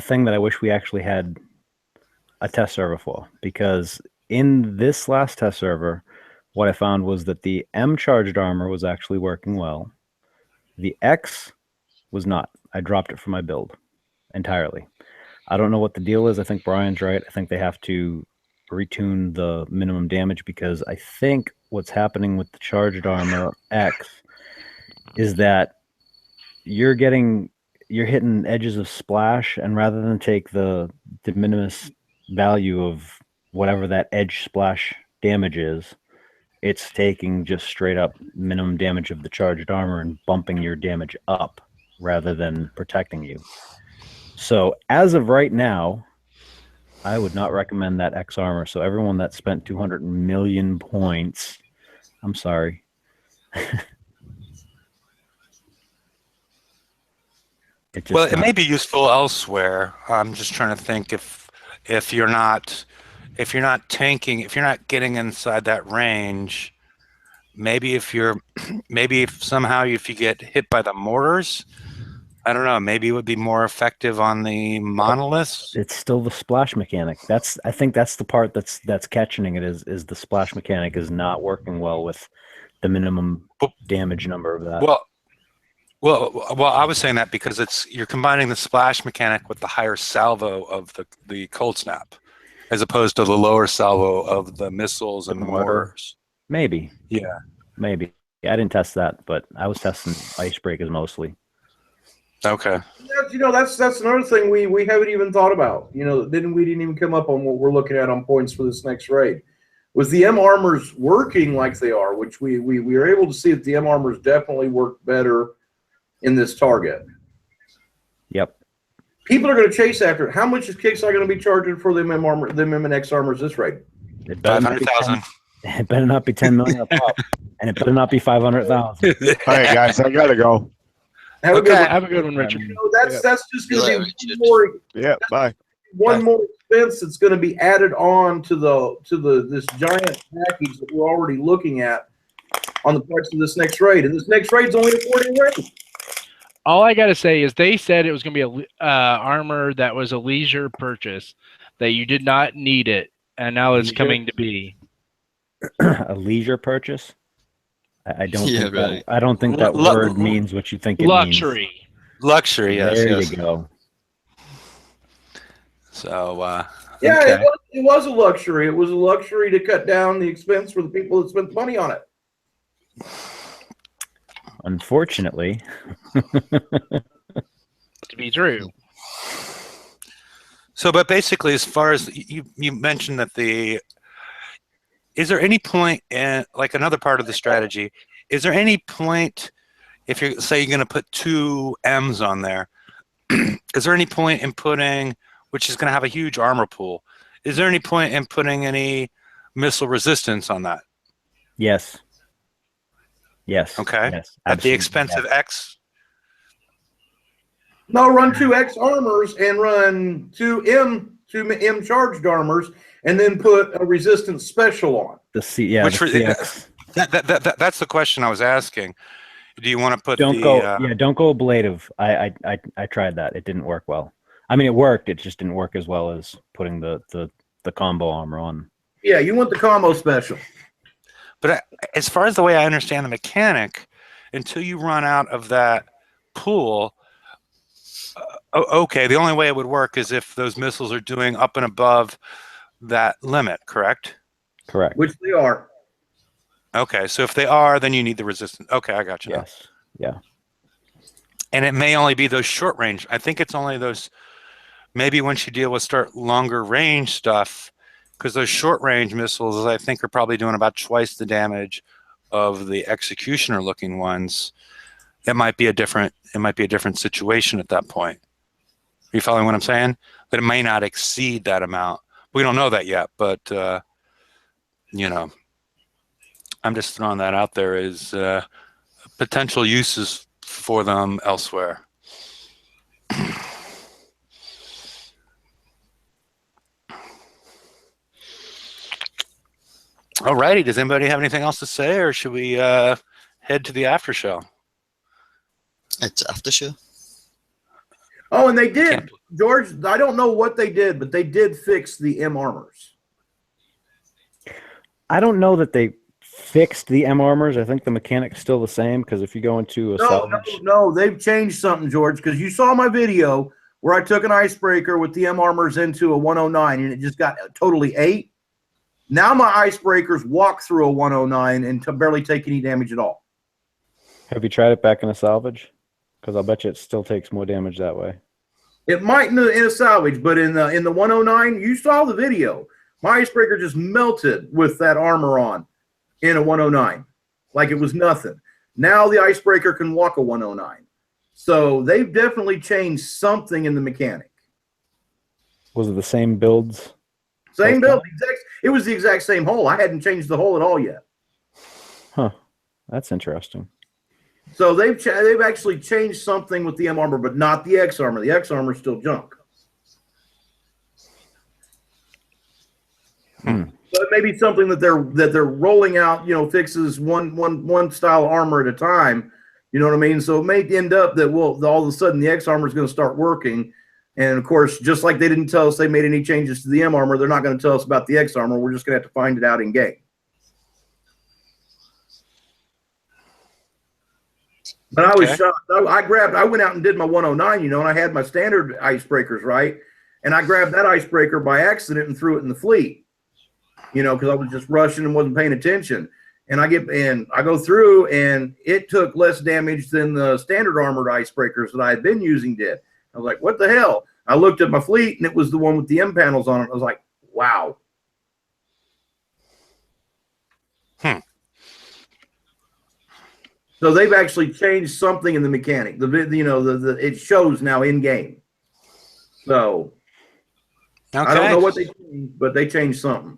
thing that I wish we actually had a test server for, because in this last test server, what I found was that the M charged armor was actually working well. The X was not. I dropped it from my build entirely. I don't know what the deal is. I think Brian's right. I think they have to retune the minimum damage, because I think what's happening with the charged armor X is that you're hitting edges of splash, and rather than take the de minimis value of whatever that edge splash damage is, It's taking just straight up minimum damage of the charged armor and bumping your damage up rather than protecting you. So as of right now, I would not recommend that X armor. So everyone that spent 200 million points, I'm sorry. It may be useful elsewhere. I'm just trying to think if you're not tanking, if you're not getting inside that range, maybe if somehow if you get hit by the mortars, I don't know, maybe it would be more effective on the monoliths. It's still the splash mechanic. I think that's the part that's catching it is the splash mechanic is not working well with the minimum damage number of that. Well, I was saying that because you're combining the splash mechanic with the higher salvo of the cold snap, as opposed to the lower salvo of the missiles and mortars. Maybe. Yeah. Maybe. Yeah, I didn't test that, but I was testing icebreakers mostly. Okay. That's another thing we haven't even thought about. We didn't even come up on what we're looking at on points for this next raid. Was the M armors working like they are, which we were able to see that the M armors definitely work better in this target. Yep. People are going to chase after it. How much is Kickstarter going to be charging for them MX armors this raid? 500,000. It better not be 10 million a pop, and it better not be 500,000. All right, guys, I gotta go. Have a good one, Richard. That's just going to be more. Yeah, bye. One more expense that's going to be added on to this giant package that we're already looking at on the price of this next raid, and this next raid's only a 4-day raid. All I got to say is they said it was going to be a armor that was a leisure purchase, that you did not need it, and now it's coming to be. A leisure purchase? I don't think right. I don't think that word means what you think it Luxury. means. Luxury, yes. There yes. you go. So, yeah, okay. it was a luxury. It was a luxury to cut down the expense for the people that spent money on it. Unfortunately. To be true. So, but basically, as far as you mentioned that is there any point in, like another part of the strategy, is there any point if you're, say you're going to put 2 M's on there, is there any point in putting, which is going to have a huge armor pool, is there any point in putting any missile resistance on that? Yes. Yes. Okay. Yes, at the expense of X? No, run 2 X armors and run 2 M charged armors, and then put a resistance special on. That's the question I was asking. Do you want to put don't go ablative. I tried that. It didn't work well. I mean, it worked. It just didn't work as well as putting the combo armor on. Yeah, you want the combo special. But as far as the way I understand the mechanic, until you run out of that pool, okay, the only way it would work is if those missiles are doing up and above that limit, correct? Correct. Which they are. Okay, so if they are, then you need the resistance. Okay, I got you. Yes. Yeah. And it may only be those short range. I think it's only those, maybe once you deal with longer range stuff, because those short range missiles, I think, are probably doing about twice the damage of the executioner looking ones. It might be a different situation at that point. Are you following what I'm saying? But it may not exceed that amount. We don't know that yet, but I'm just throwing that out there as potential uses for them elsewhere. Alrighty, does anybody have anything else to say, or should we head to the after show? It's after show. Oh, and they did, George. I don't know what they did, but they did fix the M armors. I don't know that they fixed the M armors. I think the mechanic's still the same, because if you go into a salvage... No, they've changed something, George, because you saw my video where I took an icebreaker with the M armors into a 109 and it just got totally 8. Now my icebreakers walk through a 109 and barely take any damage at all. Have you tried it back in a salvage? Because I'll bet you it still takes more damage that way. It might in a salvage, but in the 109, you saw the video. My icebreaker just melted with that armor on. in a 109, like it was nothing. Now the Icebreaker can walk a 109. So they've definitely changed something in the mechanic. Was it the same builds? Same build. It was the exact same hull. I hadn't changed the hull at all yet. Huh. That's interesting. So they've actually changed something with the M armor, but not the X armor. The X armor is still junk. So it may be something that they're rolling out, fixes one style of armor at a time. You know what I mean? So it may end up that all of a sudden the X armor is going to start working. And of course, just like they didn't tell us they made any changes to the M armor, they're not going to tell us about the X armor. We're just going to have to find it out in game. But I was shocked. I went out and did my 109, and I had my standard icebreakers, right? And I grabbed that icebreaker by accident and threw it in the fleet, because I was just rushing and wasn't paying attention. And I go through, and it took less damage than the standard armored icebreakers that I had been using did. I was like, what the hell? I looked at my fleet, and it was the one with the M panels on it. I was like, wow. So they've actually changed something in the mechanic. It shows now in game. So I don't know what they changed, but they changed something.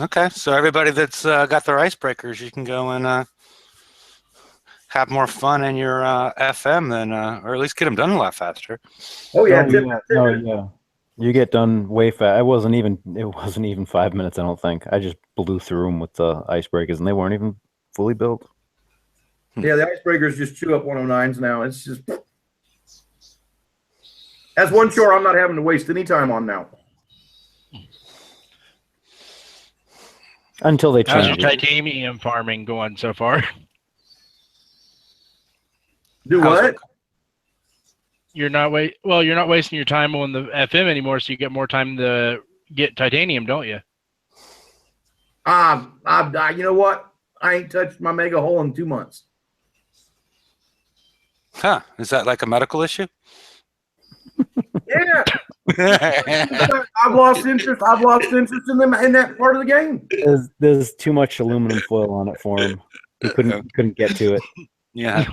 Okay, so everybody that's got their icebreakers, you can go and have more fun in your FM than, or at least get them done a lot faster. Oh yeah, yeah. You get done way fast. It wasn't even 5 minutes. I don't think. I just blew through them with the icebreakers, and they weren't even fully built. Yeah, the icebreakers just chew up 109s now. It's just that's one chore I'm not having to waste any time on now. Until they How's change your it. titanium farming going so far? Do what? You're not wasting your time on the FM anymore, so you get more time to get titanium, don't you? You know what? I ain't touched my mega hole in 2 months. Huh? Is that like a medical issue? Yeah. I've lost interest. I've lost interest in that part of the game. There's too much aluminum foil on it for him. He couldn't get to it. Yeah.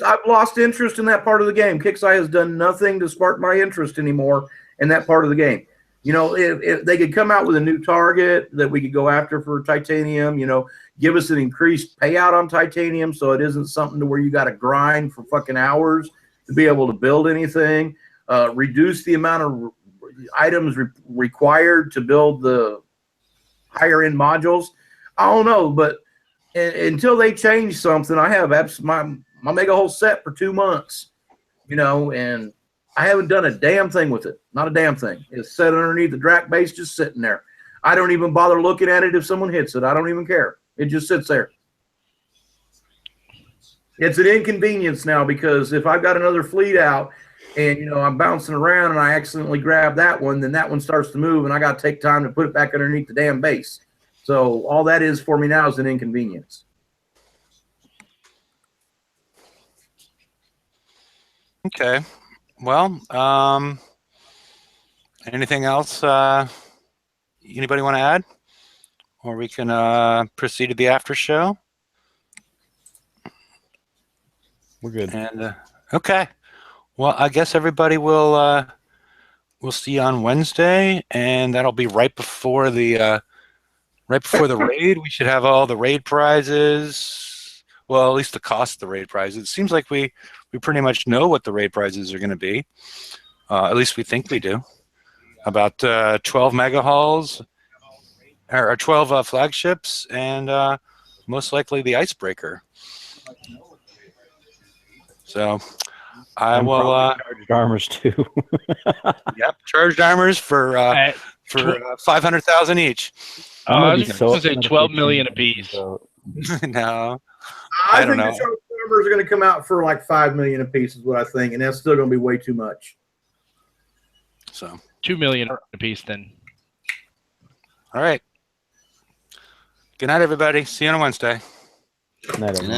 I've lost interest in that part of the game. Kixeye has done nothing to spark my interest anymore in that part of the game. If they could come out with a new target that we could go after for titanium, give us an increased payout on titanium so it isn't something to where you got to grind for fucking hours to be able to build anything. Reduce the amount of items required to build the higher end modules. I don't know, but until they change something, I have my mega hole set for 2 months, and I haven't done a damn thing with it. Not a damn thing. It's set underneath the drac base, just sitting there. I don't even bother looking at it if someone hits it. I don't even care. It just sits there. It's an inconvenience now because if I've got another fleet out and, I'm bouncing around and I accidentally grab that one, then that one starts to move and I got to take time to put it back underneath the damn base. So all that is for me now is an inconvenience. Okay. Well, anything else anybody want to add? Or we can proceed to the after show. We're good. And okay. Well, I guess everybody will we'll see you on Wednesday, and that'll be right before the raid. We should have all the raid prizes. Well, at least the cost of the raid prizes. It seems like we pretty much know what the raid prizes are going to be. At least we think we do. About 12 mega halls, or 12 flagships, and most likely the Icebreaker. So I will. Charged armors too. Yep, charged armors for 500,000 each. I was going to say 12 million apiece. No. I don't know. The charged armors are going to come out for like 5 million apiece, is what I think, and that's still going to be way too much. So 2 million apiece then. All right. Good night, everybody. See you on Wednesday. Good night, everyone.